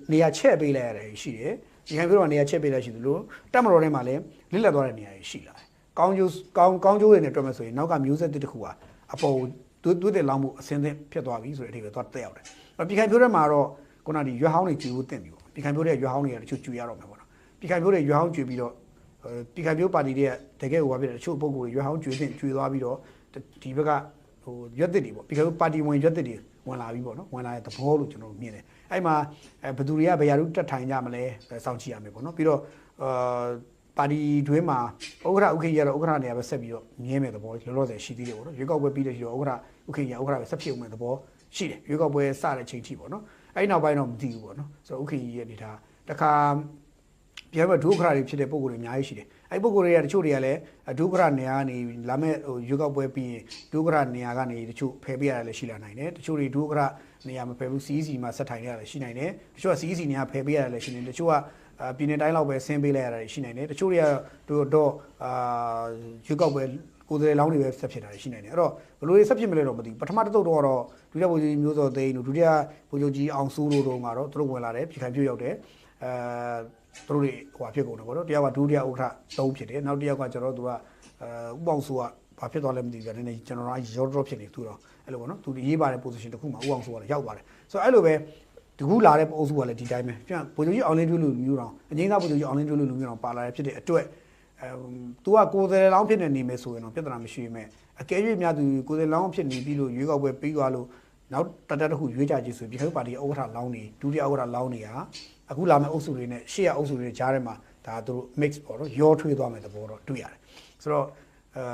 နေရာချဲ့ပေးလိုက်ရတယ်ရှိတယ်ပြည်ခိုင်ဖြိုးထဲမှာနေရာချဲ့ပေးလိုက်ရှိသလိုတက်မတော်ထဲမှာလည်းလစ်လက်သွားတဲ့နေရာတွေရှိလာတယ် ကောင်းကျိုးတွေနဲ့တွက်မယ်ဆိုရင်နောက်ကမျိုးဆက်တစ်ခုဟာအပေါ်သွေးတဲ့လောင်းမှုအစင်းသင်းဖြစ်သွားပြီဆိုတဲ့အထိပဲသွားတက်ရောက်တယ်ပြည်ခိုင်ဖြိုးထဲမှာတော့ခုနဒီရွက်ဟောင်းတွေကျွေးဖို့တင်ပြီပေါ့ပြည်ခိုင်ဖြိုးတဲ့ရွက်ဟောင်းတွေကတချို့ကျွေးရတော့မှာပေါ့နော်ပြည်ခိုင်ဖြိုးတွေရွက်ဟောင်းကျွေးပြီးတော့ပြည်ခိုင်ဖြိုးပါတီတွေကတကယ်ဟိုဘာဖြစ်လဲတချို့ပုံကိုရွက်ဟောင်းကျွေးသွားပြီးတော့ဒီဘက်ကဟိုရွက်သစ်တွေပေါ့ပြည်ခိုင်ဖြိုးပါတီဝင်ရွက်သစ်တွေဝင်လာပြီပေါ့နော်ဝင်လာတဲ့သဘောလို့ကျွန်တော်မြင်တယ်အဲ့မှာဘယ်သူတွေကဘယ်ရာထူးတက်ထိုင်ကြမလဲစောင့်ကြည့်ရမယ်ပေါ့နော်ပြီးတော့ပါတီတွင်းမှာဥက္ကဋ္ဌဥက္ကဋ္ဌရတော့ဥက္ကဋ္ဌနေရာပဲဆက်ပြီးတော့မြင်းမဲ့သဘောလောလောဆယ်ရှိသေးတယ်ပေါ့နော်ရွေးကောက်ပွဲပြီးတဲ့ရှိတော့ဥက္ကဋ္ဌဥက္ကဋ္ဌရဥက္ကဋ္ဌပဲဆက်ဖြစ်အောင်မဲ့သဘောရှိတယ်ရွေးကောက်ပွဲစတဲ့ချိန်ထိပေါ့နော်အဲ့နောက်ပိုင်းတော့မသိဘူးပေါ့နော်ဆိုတော့ဥက္ကဋ္ဌရဲ့နေတာတခါပြန်ပြီးဒုက္ခရာတွေဖြစ်တဲ့ပုံကိုယ်တွေအများကြီးရှိတယ်အဲ့ပုံကိုယ်တွေကတချို့တွေကလည်းဒုက္ခရာနေရာကနေလာမဲ့ဟိုရွေးကောက်ပွဲပြီးရင်ဒုက္ခရာနေရာကနေတချို့ဖယ်ပေးရတယ်လည်းရှိလာနိုင်တယ်တချို့တွေဒုက္ခရာနေရာမဖယ်ဘူး CEC မှာဆက်ထိုင်ရတယ်ရှိနိုင်တယ်တချို့က CEC နေရာဖယ်ပေးရတယ်လည်းရှိနေတယ်တချို့ကပြည်နယ်တိုင်းလောက်ပဲဆင်းပေးလိုက်ရတာရှိနိုင်တယ်တချို့တွေကတော့ရွေးကောက်ပွဲကိုယ်စားလှယ်လောင်းတွေပဲဆက်ဖြစ်တာရှိနိုင်တယ်အဲ့တော့ဘယ်လိုဆက်ဖြစ်မလဲတော့မသိဘူးပထမတစ်သုတ်တော့ဒုတိယဗိုလ်ချုပ်ကြီးမျိုးစောသိန်းတို့ဒုတိယဗိုလ်ချုပ်ကြီးအောင်စိုးတို့ကတော့သူတို့ဝင်လာတယ်ပြည်ခိုင်ဖြိုးရောက်တယ်သူတို့တွေဟိုဖြစ်ကုန်တယ်ပေါ့နော်တယောက်ကဒုတိယဥက္ကဋ္ဌ3ဖြစ်တယ်နောက်တစ်ယောက်ကကျွန်တော်တို့ကဥပောင်စိုးကဘာဖြစ်သွားလဲမသိဘူးဗျာနည်းနည်းကျွန်တော်ကရောဒရော့ဖြစ်နေသူတော့အဲ့လိုပေါ့နော်သူရေးပါတဲ့ position တစ်ခုမှာဥအောင်စိုးကလည်းရောက်ပါတယ်ဆိုတော့အဲ့လိုပဲဒီခုလာတဲ့အုပ်စုကလည်းဒီတိုင်းပဲပြန်ဗိုလ်ချုပ်ကြီးအောင်လင်းတွဲလူမျိုးတော်အငိမ့်သားဗိုလ်ချုပ်ကြီးအောင်လင်းတွဲလူမျိုးတော်ပါလာတဲ့ဖြစ်တဲ့အတွက်သူကကိုယ်စားလှယ်လောင်းဖြစ်နေမယ်ဆိုရင်တော့ပြဿနာမရှိပေမဲ့အကယ်၍များသူကိုယ်စားလှယ်လောင်းဖြစ်နေပြီလို့ရွေးကောက်ပွဲပြီးသွားလို့နောက်တစ်ခုရွေးကြကြည့်ဆိုပြီးပြည်ခိုင်ပါတီဥက္ကဋ္ဌလောင်းနေဒုတိယဥက္ကဋ္ဌလောင်းနေဟာအခုလာမယ့်အုပ်စုတွေနဲ့ရှေ့ရအုပ်စုတွေကြားထဲမှာဒါသူတို့ mix ပေါ့နော်ရောထွေးသွားမယ်သဘောတော့တွေ့ရတယ်ဆိုတော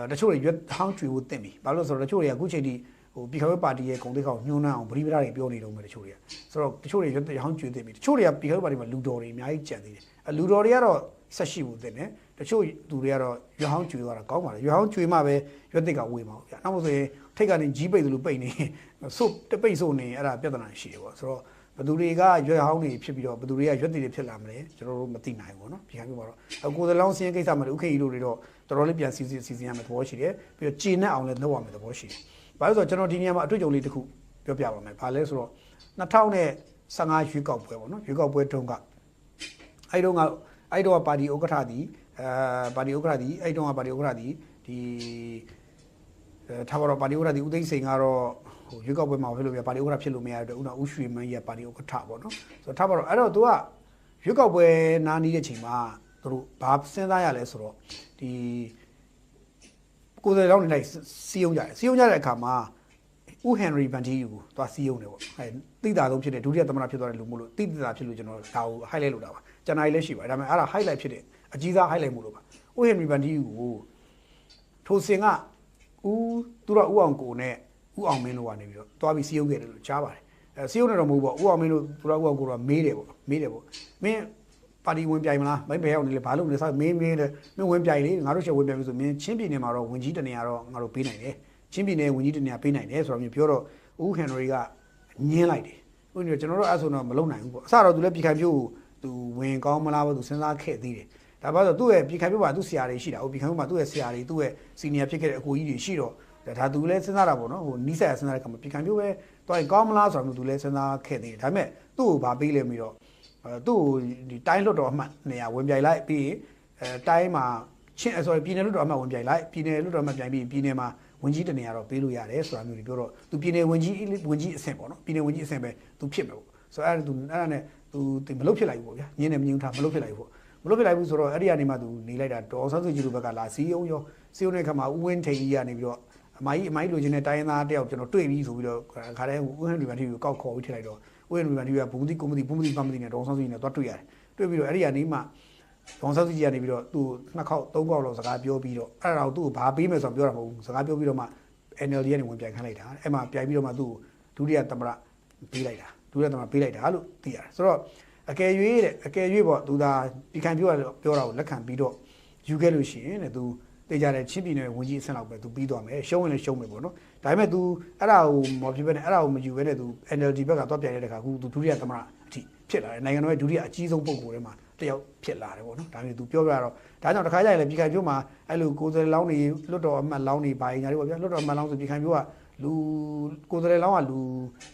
့တချို့တွေရွက်ဟောင်းကျွေဖို့တင်ပြီဘာလို့လဲဆိုတော့တချို့တွေကအခုချိန်ထိဟိုပြည်ခိုင်ပါတီရဲ့ဂုဏ်သိက္ခာကိုညှိုးနှံအောင်ဗရိပဒတွေပြောနေတော့မယ်တချို့တွေကဆိုတော့တချို့တွေရွက်ဟောင်းကျွေတင်ပြီတချို့တွေကပြည်ခိုင်ပါတီမှာလူတော်တွေအများကြီးကြံသေးတယ်လူတော်တွေကတော့ဆက်ရှိဖို့တင်တယ်တချို့သူတွေကတော့ရွက်ဟောင်းကျွေသွားတာကောင်းပါလေရွက်ဟောင်းကျွေမှပဲရွက်သစ်ကဝေးမှာဗျာနောက်မှဆိုရင်ထိတ်ကနေကြီးပိတ်သလိုပိတ်နေဆုတ်တပိတ်ဆုတ်နေအဲ့ဒါပြဿနာရှိတယ်ပေါ့ဆိုတော့ဘယ်သူတွေကရွက်ဟောင်းတွေဖြစ်ပြီးတော့ဘယ်သူတွေကရွက်သစ်တွေဖြစ်လာမလဲကျွန်တော်တို့မသိနိုင်ဘူးเนาะပြန်ပြပါတော့ကိုယ်စလောင်းစင်းကိစ္စမှာဥက္ကဋ္ဌတို့တွေတော့တော်တော်လေးပြန်စီစဉ်ရမယ်သဘောရှိတယ်ပြီးတော့ကျေနပ်အောင်လည်းလုပ်ရမယ်သဘောရှိတယ်ဘာလို့ဆိုတော့ကျွန်တော်ဒီနေရာမှာအတွေ့အကြုံလေးတစ်ခုပြောပြပါမယ်ဘာလဲဆိုတော့2015ရွေးကောက်ပွဲပေါ့နော်ရွေးကောက်ပွဲတုန်းကအဲ့တော့ပါတီဥက္ကဋ္ဌဒီပါတီဥက္ကဋ္ဌဒီအဲ့တော့ပါတီဥက္ကဋ္ဌဒီဒီထားပါတော့ပါတီဥက္ကဋ္ဌဒီဦးသိန်းစိန်ကတော့ဟိုရွေးကောက်ပွဲမှာဖြစ်လို့ပြပါတီဥက္ကဋ္ဌဖြစ်လို့မရတဲ့ဥနာဦးရွှေမန်းရဲ့ပါတီဥက္ကဋ္ဌပေါ့နော်ဆိုတော့ထားပါတော့အဲ့တော့ तू ကရွေးကောက်ပွဲနားနီးတဲ့ချိန်မှာသူတို့ဘာစဉ်းစားရလဲဆိုတော့ဒီကိုယ်စားလှယ်လောင်းနေလိုက်စီယုံကြတဲ့အခါမှာဦးဟန်ရီဗန်တီယူကိုသွားစီယုံတယ်ပေါ့အဲတိတာဆုံးဖြစ်တဲ့ဒုတိယသမ္မတဖြစ်သွားတယ်လို့မို့လို့တိတာဖြစ်လို့ကျွန်တော်ဒါကို highlight လုပ်တာပါကျန်တာလည်းရှိပါတယ်ဒါပေမဲ့အဲ့ဒါ highlight ဖြစ်တဲ့အကြီးစား highlight မို့လို့ပါဦးဟန်ရီဗန်တီယူကိုထိုစင်ကသူတို့ဦးအောင်ကိုနဲ့ဦးအောင်မင်းတို့ကနေပြီးတော့သွားပြီးစီယုံခဲ့တယ်လို့ကြားပါတယ်အဲစီယုံနေတော့မဟုတ်ပေါ့ဦးအောင်မင်းတို့သူတို့ဦးအောင်ကိုတော့မေးတယ်ပေါ့မင်းပါတီဝင်ပြိုင်မလားမင်းဘယ်ရောက်နေလဲဘာလို့လဲဆိုမင်းဝင်ပြိုင်လေငါတို့ချက်ဝင်ပြိုင်ပြီဆိုမင်းချင်းပြည်နယ်မှာတော့ဝင်ကြီးတနေရာတော့ငါတို့ပေးနိုင်တယ်ချင်းပြည်နယ်ဝင်ကြီးတနေရာပေးနိုင်တယ်ဆိုတော့မျိုးပြောတော့ဦးဟန်နရီကညင်းလိုက်တယ်ဦးညကျွန်တော်တို့အဲ့ဆိုတော့မလုပ်နိုင်ဘူးပေါ့အစတော့သူလည်းပြည်ခိုင်ဖြိုးကိုသူဝင်ကောင်းမလားပေါ့သူစဉ်းစားခဲ့သေးတယ်ဒါပါဆိုသူ့ရဲ့ပြည်ခိုင်ဖြိုးမှာသူ့ဆရာတွေရှိတာဟိုပြည်ခိုင်ဖြိုးမှာသူ့ရဲ့ဆရာတွေသူ့ရဲ့စီနီယာဖြစ်ခဲ့တဲ့အကိုကြီးတွေရှိတော့ဒါသူလည်းစဉ်းစားတာပေါ့နော်ဟိုနီးစပ်စဉ်းစားတဲ့ခါမှာပြည်ခိုင်ဖြိုးပဲတွားရင်ကောင်းမလားဆိုတော့သူလည်းစဉ်းစားခဲ့သေးတယ်ဒါပေမဲ့သူ့ကိုဗာပေးလဲပြီးတော့သူ့ဒီတိုင်းလွတ်တော်အမှတ်နေရာဝင်ပြိုင်လိုက်ပြီးတိုင်းမှာချင်းဆိုပြည်နယ်လွတ်တော်အမှတ်ဝင်ပြိုင်လိုက်ပြည်နယ်လွတ်တော်အမှတ်ပြိုင်ပြီးပြည်နယ်မှာဝင်ကြီးတနေရာတော့ပေးလို့ရတယ်ဆိုတာမျိုးတွေပြောတော့သူပြည်နယ်ဝင်ကြီးအဆင့်ပေါ့နော်ပြည်နယ်ဝင်ကြီးအဆင့်ပဲသူဖြစ်မယ်ပေါ့ဆိုတော့အဲ့ဒါနဲ့သူမလုပ်ဖြစ်လိုက်ဘူးပေါ့ဗျာညင်းနေမညင်းထားမလုပ်ဖြစ်လိုက်ဘူးပေါ့မလုပ်ဖြစ်လိုက်ဘူးဆိုတော့အဲ့ဒီကနေမှသူနေလိုက်တာဒေါ်ဆန်းစုကြည်တို့ဘက်ကလာစီယုံရောစီယုံတဲ့ခါမှာဦးဝင်းထိန်ကြီးကနေပြီးတော့အမကြီးလိုချင်တဲ့တိုင်းရင်းသားတယောက်ကျွန်တော်တွေ့ပြီးဆိုပြီးတော့ခါတဲ့ဦးဟန်ဒီဗန်တီကိုကောက်ခေါ်ပြီးထည့်လိုက်တော့ဦးဟန်ဒီဗန်တီကဘုံတိကွန်မတီဘုံမတီပမတီနဲ့ဒေါ်ဆန်းစုကြည်နဲ့သွားတွေ့ရတယ်တွေ့ပြီးတော့အဲ့ဒီကနေမှဒေါ်ဆန်းစုကြည်ကနေပြီးတော့သူ2ခေါက်3ခေါက်လောက်စကားပြောပြီးတော့အဲ့ဒါတော့သူ့ကိုဘာပေးမယ်ဆိုတော့ပြောတာမဟုတ်ဘူးစကားပြောပြီးတော့မှ NLD ကနေဝင်ပြိုင်ခိုင်းလိုက်တာအဲ့မှာပြိုင်ပြီးတော့မှသူ့ကိုဒုတိယသမ္မတပေးလိုက်တာလို့သိရတယ်ဆိုတော့အကယ်၍ပေါ့သူသာဒီခံပြောတာကိုလက်ခံပြီးတော့ယူခဲ့လို့ရှိရင်တဲ့သူတေကြတဲ့ချင်းပြည်နယ်ဝင်ကြီးအဆင့်လောက်ပဲသူပြီးသွားမယ်ရှုံးရင်လည်းရှုံးမယ်ပေါ့နော်ဒါပေမဲ့ तू အဲ့ဒါကိုမဖြစ်ဘဲနဲ့အဲ့ဒါကိုမယူဘဲနဲ့ तू NLD ဘက်ကသွားပြိုင်တဲ့ခါခု तू ဒုတိယသမ္မတအထိဖြစ်လာတယ်နိုင်ငံတော်ရဲ့ဒုတိယအကြီးဆုံးပုဂ္ဂိုလ်တွေမှာတယောက်ဖြစ်လာတယ်ပေါ့နော်ဒါမျိုး तू ပြောပြတော့ဒါကြောင့်တစ်ခါကျရင်လည်းပြည်ခိုင်ဖြိုးမှာအဲ့လိုကိုယ်စားလှယ်လောင်းတွေလွတ်တော်အမတ်လောင်းတွေပါရင်ညာတွေပေါ့ဗျာလွတ်တော်အမတ်လောင်းဆိုပြည်ခိုင်ဖြိုးကလူကိုယ်စားလှယ်လောင်းကလူ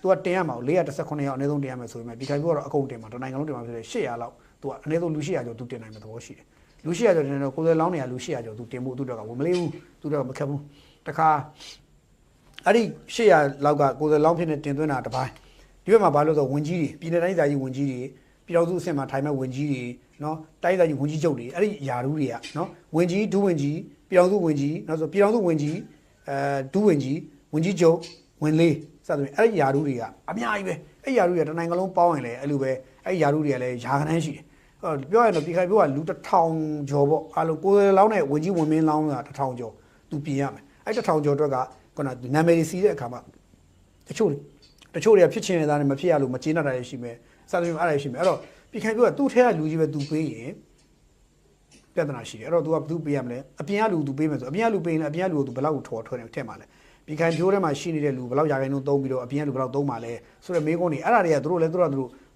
तू ကတင်ရမှာ419ယောက်အနည်းဆုံးတင်ရမယ်ဆိုပေမဲ့ပြည်ခိုင်ဖြိုးကတော့အကုန်တင်မှာတနိုင်ငံလုံးတင်မှာဖြစ်တယ်800လောက် तू ကအနည်းဆုံးလူ800ကျော် तू တင်နိုင်မှာသဘောရှိတယ် လူရှိရကြော်တယ်တော့ကိုယ်လောင်းနေရလူရှိရကြော်သူတင်ဖို့သူ့တော့ကမလေးဘူးသူ့တော့မခက်ဘူးတခါအဲ့ဒီ800လောက်ကကိုယ်လောင်းဖြစ်နေတင်သွင်းတာတစ်ပိုင်းဒီဘက်မှာဘာလို့ဆိုဝင်ကြီးတွေပြည်နယ်တိုင်းစာကြီးဝင်ကြီးတွေပြည်တော်စုအဆင့်မှာထိုင်မဲ့ဝင်ကြီးတွေနော်တိုင်းစာကြီးဝင်ကြီးချုပ်တွေအဲ့ဒီယာရူးတွေကနော်ဝင်ကြီးဒူးဝင်ကြီးပြည်တော်စုဝင်ကြီးနောက်ဆိုပြည်တော်စုဝင်ကြီးဒူးဝင်ကြီးချုပ်ဝင်လေးစသဖြင့်အဲ့ဒီယာရူးတွေကအများကြီးပဲအဲ့ယာရူးတွေတနိုင်ငံလုံးပေါင်းရင်လည်းအဲ့လိုပဲအဲ့ယာရူးတွေကလည်းယာခဏန်းရှိတယ်ပြောရရင်တော့ပြည်ခိုင်ပြောကလူ1000ကျော်ပေါ့အားလုံးကိုယ်လောင်းနဲ့ဝင်ကြီးဝင်မင်းလောင်းက1000ကျော်သူပြင်ရမယ်အဲ့1000ကျော်အတွက်ကခုနနာမည်စီးတဲ့အခါမှာတချို့တွေကဖြစ်ချင်နေတာနဲ့မဖြစ်ရလို့မကျေနပ်တာတွေရှိမယ်စသဖြင့်အဲ့ဒါရှိမယ်အဲ့တော့ပြည်ခိုင်ပြောကသူ့ထဲကလူကြီးပဲသူပေးရင်ပြဿနာရှိတယ်အဲ့တော့ तू ကဘယ်သူပေးရမလဲအပြင်ကလူ तू ပေးမယ်ဆိုအပြင်ကလူပေးရင်အပြင်ကလူကို तू ဘယ်လောက်ထော်ထွက်နေထည့်မှာလဲပြည်ခိုင်ပြောထဲမှာရှိနေတဲ့လူဘယ်လောက်ရာခိုင်နှုန်းသုံးပြီးတော့အပြင်ကလူဘယ်လောက်သုံးမှာလဲဆိုတော့မေးခွန်းတွေအဲ့ဒါတွေကသူတို့လည်းတော်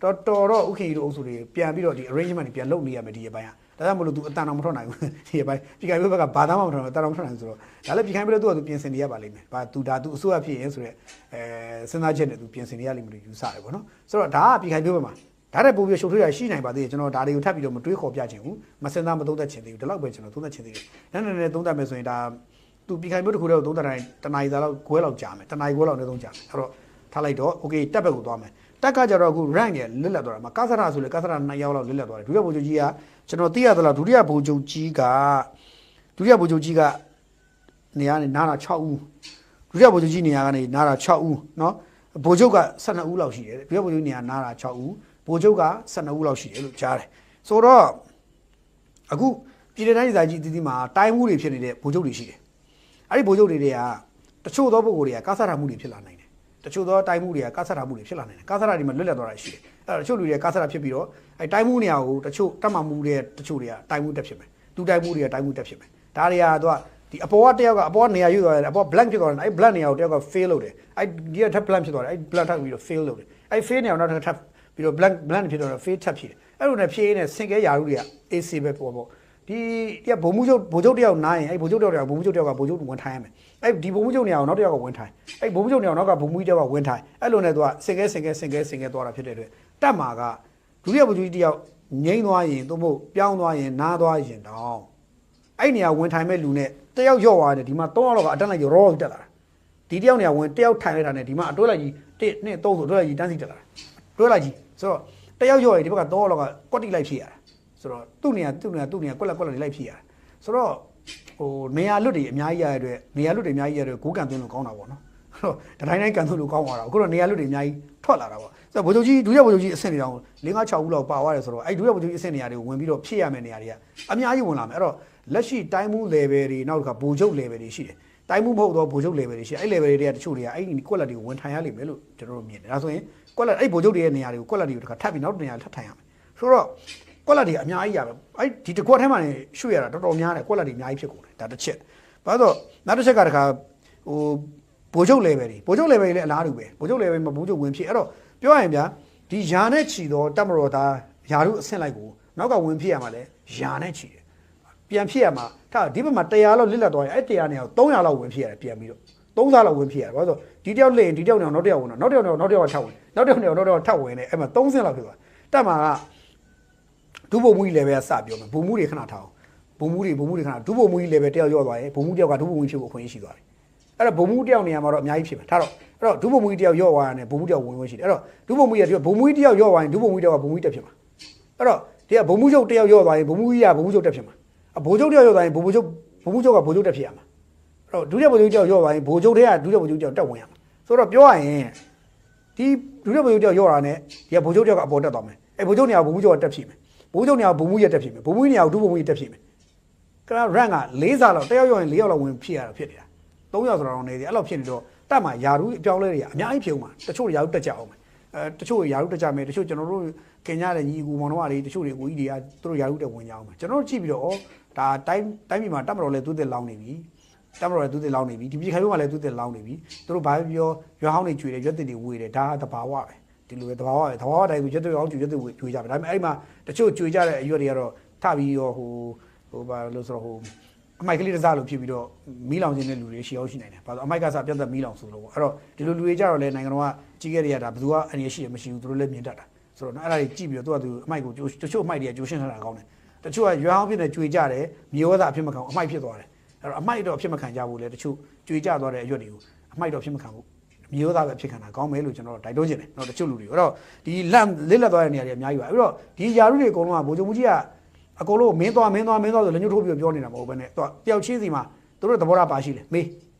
တော့ဥခင်ကြီးတို့အုပ်စုတွေပြန်ပြီးတော့ဒီ arrangement တွေပြန်လုပ်နေရမယ်ဒီအပိုင်းကဒါကြောင့်မလို့ तू အတန်တော်မထွက်နိုင်ဘူးဒီအပိုင်းပြည်ခိုင်ပြောဘက်ကဘာသာမှမထွက်နိုင်ဘူးအတန်တော်မထွက်နိုင်ဘူးဆိုတော့ဒါလည်းပြည်ခိုင်ပြောသူက तू ပြင်ဆင်နေရပါလိမ့်မယ်ဘာ तू ဒါ तू အစိုးရဖြစ်ရင်ဆိုတော့စဉ်းစားချက်နဲ့ तू ပြင်ဆင်နေရလိမ့်မယ်လို့ယူဆတယ်ပေါ့နော်ဆိုတော့ဒါကပြည်ခိုင်ပြောဘက်မှာဒါတဲ့ပို့ပြီးရှုပ်ထွေးရရှိနိုင်ပါသေးတယ်ကျွန်တော်ဒါတွေကိုထပ်ပြီးတော့မတွေးခေါ်ပြချင်ဘူးမစင်သားမသုံးသက်ချင်သေးဘူးဒီလောက်ပဲကျွန်တော်သုံးသက်ချင်သေးတယ်နည်းသုံးသက်မယ်ဆိုရင်ဒါသူပြည်ခိုင်မျိုးတစ်ခုတည်းကိုသုံးသက်တိုင်းတနားရီသားလောက်ခွဲလောက်ကြာမယ်တနားရီခွဲလောက်နဲ့သုံးကြာမယ်အဲ့တော့ထားလိုက်တော့ okay တက်ဘက်ကိုသွားမယ်တက်ကကြတော့အခု rank ရလစ်လက်သွားတာမှာကသရဆိုလေကသရ2ယောက်လောက်လစ်လက်သွားတယ်ဒုတိယဗိုလ်ချုပ်ကြီးကကျွန်တော်သိရသလားဒုတိယဗိုလ်ချုပ်ကြီးကနေရာနေနားတာ6ဦးဒုတိယဗိုလ်ချုပ်ကြီးနေရာကနေနားတာ6ဦးเนาะဗိုလ်ချုပ်က12ဦးလောက်ရှိတယ်ဒုတိယဗိုလ်ချုပ်နေရာနားတာ6ဦးဗိုလ်ချုပ်က12ဦးလောက်ရှိတယ်လို့ကြားတယ်ဆိုတော့အခုပြည်ထောင်စုစာကြီးအသီးသီးမှာတိုင်းမှုတွေဖြစ်နေတဲ့ဗိုလ်ချုပ်တွေရှိတယ်အဲ့ဒီဗိုလ်ချုပ်တွေကတချို့သောပုဂ္ဂိုလ်တွေကကားဆရာမှုတွေဖြစ်လာနိုင်တယ်တချို့သောတိုင်းမှုတွေကကားဆရာမှုတွေဖြစ်လာနိုင်တယ်ကားဆရာတွေမှာလွတ်လပ်သွားတာရှိတယ်အဲ့တော့တချို့လူတွေကကားဆရာဖြစ်ပြီးတော့အဲ့တိုင်းမှုနေရာကိုတချို့တတ်မှမှုတွေတချို့တွေကတိုင်းမှုတက်ဖြစ်မယ်သူတိုင်းမှုတွေကတိုင်းမှုတက်ဖြစ်မယ်ဒါတွေကတော့ဒီအပေါ်ကတယောက်ကအပေါ်ကနေရာယူသွားတယ်အပေါ် blank ဖြစ်သွားတယ်အဲ့ blank နေရာကိုတယောက်က fail လုပ်တယ်အဲ့ဒီကထပ် blank ဖြစ်သွားတယ်အဲ့ blank ထပ်ပြီးတော့ fail လုပ်တယ်အဲ့ fail နေရာနောက်ထပ်ပြီးတော့ blank ဖြစ်တော့ fail ထပ်ဖြစ်တယ်အဲ့လိုနဲ့ဖြည့်နေတဲ့စင်ကဲယာရုတွေက AC ပဲပေါ့ဒီဗိုလ်မှူးချုပ်တယောက်နားရင်အဲ့ဗိုလ်ချုပ်တယောက်ကဗိုလ်မှူးချုပ်တယောက်ကဗိုလ်ချုပ်ဝင်ထိုင်ရမယ်အဲ့ဒီဗိုလ်မှူးချုပ်နေရာကိုနောက်တယောက်ကဝင်ထိုင်အဲ့ဗိုလ်မှူးချုပ်နေရာကိုနောက်ကဗိုလ်မှူးတယောက်ကဝင်ထိုင်အဲ့လိုနဲ့သူကစင်ကဲသွားတာဖြစ်တဲ့အတွက်တက်မှာကဒုတိယဗိုလ်ချုပ်ကြီးတယောက်ငိမ့်သွားရင်သို့မဟုတ်ပြောင်းသွားရင်နားသွားရင်တောင်အဲ့နေရာဝင်ထိုင်မဲ့လူနဲ့တယောက်ရော့သွားတယ်ဒီမှာ3ယောက်လောက်ကအတက်လိုက်ရောတက်လာတာဒီတယောက်နေရာဝင်တယောက်ထိုင်လိုက်တာနဲ့ဒီမှာအတွဲလိုက်ကြီး1 2 3ဆိုအတွဲလိုက်ကြီးတန်းစီတက်လာတာတွဲလိုက်ကြီးဆိုတော့တယောက်ရော့ရင်ဒီဘက်က3ယောက်လောက်ကကွက်တိလိုက်ဖြစ်ရတာဆိုတော့သူ့နေရာကွက်လက်တွေလိုက်ဖြစ်ရတာဆိုတော့နေရာလွတ်တွေအများကြီးရတဲ့အတွက်နေရာလွတ်တွေအများကြီးရတဲ့ဂိုးကန်သွင်းလို့ကောင်းတာပေါ့နော်အဲ့တော့တိုင်းကန်သွင်းလို့ကောင်းသွားတာအခုတော့နေရာလွတ်တွေအများကြီးထွက်လာတာပေါ့ဆိုတော့ဗိုလ်ချုပ်ကြီးဒုတိယဗိုလ်ချုပ်ကြီးအဆင့်တွေတောင်5 6ဦးလောက်ပါသွားတယ်ဆိုတော့အဲ့ဒုတိယဗိုလ်ချုပ်ကြီးအဆင့်နေရာတွေကိုဝင်ပြီးတော့ဖြည့်ရမယ့်နေရာတွေကအများကြီးဝင်လာမယ်အဲ့တော့လက်ရှိတိုင်းမှု level တွေနောက်တစ်ခါဗိုလ်ချုပ် level တွေရှိတယ်တိုင်းမှုမဟုတ်တော့ဗိုလ်ချုပ် level တွေရှိအဲ့ level တွေကတချို့တွေကအဲ့ဒီကွက်လက်တွေကိုဝင်ထိုင်ရလိမ့်မယ်လို့ကျွန်တော်တို့မြင်တယ်ဒါဆိုရင်ကွက်လက်အဲ့ဗိုလ်ချုပ်တွေရဲ့နေရာတွေကိုကွက်လက်တွေကိုတစ်ခါထပ်ပြီးနောက်နေရာထပ်ထိုင်ရမယ်ဆိုတော့ကွက်လက်တွေအများကြီးရပဲအဲ့ဒီတစ်ခွက်ထဲမှာရွှေ့ရတာတော်တော်များတယ်ကွက်လက်တွေအများကြီးဖြစ်ကုန်တယ်ဒါတစ်ချက်ဘာလို့နောက်တစ်ချက်ကတခါဗိုလ်ချုပ် level တွေလည်းအလားတူပဲဗိုလ်ချုပ် level မှာဗိုလ်ချုပ်ဝင်ဖြစ်အဲ့တော့ပြောရရင်ဗျာဒီယာနဲ့ချီတော့တပ်မတော်သားယာတို့အဆင့်လိုက်ကိုနောက်ကဝင်ဖြစ်ရမှာလဲယာနဲ့ချီတယ်ပြန်ဖြစ်ရမှာထားဒီဘက်မှာ100လောက်လစ်လက်သွားရင်အဲ့100နေအောင်300လောက်ဝင်ဖြစ်ရတယ်ပြန်ပြီးတော့3စားလောက်ဝင်ဖြစ်ရတယ်ဘာလို့ဆိုဒီတယောက်လစ်ရင်ဒီတယောက်နေအောင်နောက်တယောက်ဝင်တော့နောက်တယောက်ထပ်ဝင်နောက်တယောက်နေအောင်နောက်တယောက်ထပ်ဝင်နေအဲ့မှာ3ဆင့်လောက်ဖြစ်သွားတက်မှာကဒုဗိုလ်မှူးကြီး level ကစပြောမယ်ဗိုလ်မှူးတွေခဏထားအောင်ဗိုလ်မှူးတွေခဏဒုဗိုလ်မှူးကြီး level တယောက်ရော့သွားရင်ဗိုလ်မှူးတယောက်ကဒုဗိုလ်မှူးဖြစ်ဖို့အခွင့်အရေးရှိသွားတယ်အဲ့တော့ဗိုလ်မှူးတယောက်နေရာမှာတော့အများကြီးဖြစ်မှာထားတော့အဲ့တော့ဒုဗိုလ်မှူးကြီးတယောက်ရော့သွားရတယ်ဗိုလ်မှူးတယောက်ဝင်ရှိတယ်အဲ့တော့ဒုဗိုလ်မှူးကြီးကဗိုလ်မှူးကြီးတယောက်ရော့သွားရင်ဒုဗိုလ်မှူးတယောက်ကဗိုလ်မှူးတက်ဖြစ်မှာအဲ့တော့ဒီကဗိုလ်မှူးချုပ်တယောက်ရော့သွားရင်ဗိုလ်မှူးကြီးကဗိုလ်မှူးချုပ်တက်ဖြစ်မှာဗိုလ်ချုပ်တယောက်ရော့သွားရင်ဗိုလ်မှူးချုပ်ကဗိုလ်ချုပ်တက်ဖြစ်ရမှာအဲ့တော့ဒုတိယဗိုလ်ချုပ်တယောက်ရော့သွားရင်ဗိုလ်ချုပ်တွေကဒုတိယဗိုလ်ချုပ်တယောက်တက်ဝင်ရမှာဆိုတော့ပြောရရင်ဒီဒုတိယဗိုလ်ချုပ်တယောက်ရော့တာနဲ့ဒီကဗိုလ်ချုပ်တယောက်ကအပေါ်တက်သွားမယ်အဲ့ဗိုလ်ချုပ်နေရာဗိုလ်မှူးချုပ်ကတက်ဖြစ်မယ်ဗိုလ်ချုပ်နေရာဗိုလ်မှူးကြီးတက်ဖြစ်မယ်ဗိုလ်မှူးကြီးနေရာဒုဗိုလ်မှူးကြီးတက်ဖြစ်မယ်ကဲ rank က4စားလောက်တယောက်ရော့ရင်4ယောက်လောက်ဝင်ဖြစ်ရတာဖြစ်နေတာ3ယောက်ဆိုတော့နေသေးအဲ့လောက်ဖြစ်နေတော့တက်မှာယာရုအပြောင်းလဲတွေကအများကြီးဖြုံမှာတချို့ယာရုတက်ကြအောင်မယ်တချို့ယာရုတက်ကြမယ်တချို့ကျွန်တော်တို့ခင်ကြတဲ့ညီအကူမောင်တို့ကလေတချို့တွေကိုကြီးတွေကသူတို့ယာရုတက်ဝင်ကြအောင်မယ်ကျွန်တော်တို့ကြည့်ပြီးတော့ဒါတိုင်းပြည်မှာတက်မတော်လဲသူ့တက်လောင်းနေပြီတက်မတော်လဲသူ့တက်လောင်းနေပြီဒီပြည်ခိုင်ဘက်မှာလဲသူ့တက်လောင်းနေပြီသူတို့ဘာပြောရွာဟောင်းတွေကျွေတယ်ရွက်တက်တွေဝေတယ်ဒါကတဘာဝပဲဒီလိုပဲတဘာဝတိုင်းဆိုရွက်တက်အောင်ကျွေရွက်တက်ဝေကျွေကြမယ်ဒါပေမဲ့အဲ့မှာတချို့ကျွေကြတဲ့အရွက်တွေကတော့ထပြီးတော့ဟိုဘာလို့ဆိုတော့အမိုက်ကလေးတစ်စားလို့ဖြစ်ပြီးတော့မီးလောင်ခြင်းတဲ့လူတွေရှေ့ရောက်ရှိနိုင်တယ်။ဘာလို့အမိုက်ကစားပြတ်သက်မီးလောင်ဆိုလို့ပေါ့။အဲ့တော့ဒီလိုလူတွေကြတော့လေနိုင်ငံတော်ကကြီးခဲ့ရတာဘယ်သူကအနည်းရှိရမရှိဘူးသူတို့လည်းမြင်တတ်တာ။ဆိုတော့အဲ့ဒါတွေကြည့်ပြီးတော့သူကသူအမိုက်ကိုတချို့အမိုက်တွေကကြိုးရှင်းထားတာကောင်းတယ်။တ တချို့ကရွာဟောင်းဖြစ်နေကြွေကြတယ်မျိုးသားအဖြစ်မခံအမိုက်ဖြစ်သွားတယ်အဲ့တော့အမိုက်တော့အဖြစ်မခံကြဘူးလေတချို့ကြွေကြသွားတဲ့အရွက်တွေကိုအမိုက်တော့ဖြစ်မခံဘူးမျိုးသားပဲဖြစ်ခံတာကောင်းမယ်လို့ကျွန်တော်တိုက်တွန်းချင်တယ်နော်တချို့လူတွေအဲ့တော့ဒီလန့်လစ်လက်သွားတဲ့နေရာတွေအများကြီးပါအဲ့တော့ဒီယာရုတွေအကုန်လုံးကဗိုလ်ချုပ်မှုကြီးကအကုန်လုံးမင်းသွားဆိုလက်ညှိုးထိုးပြီးပြောနေတာမဟုတ်ဘဲနဲ့သူကတယောက်ချင်းစီမှာသူတို့သဘောထားပါရှိလေမေး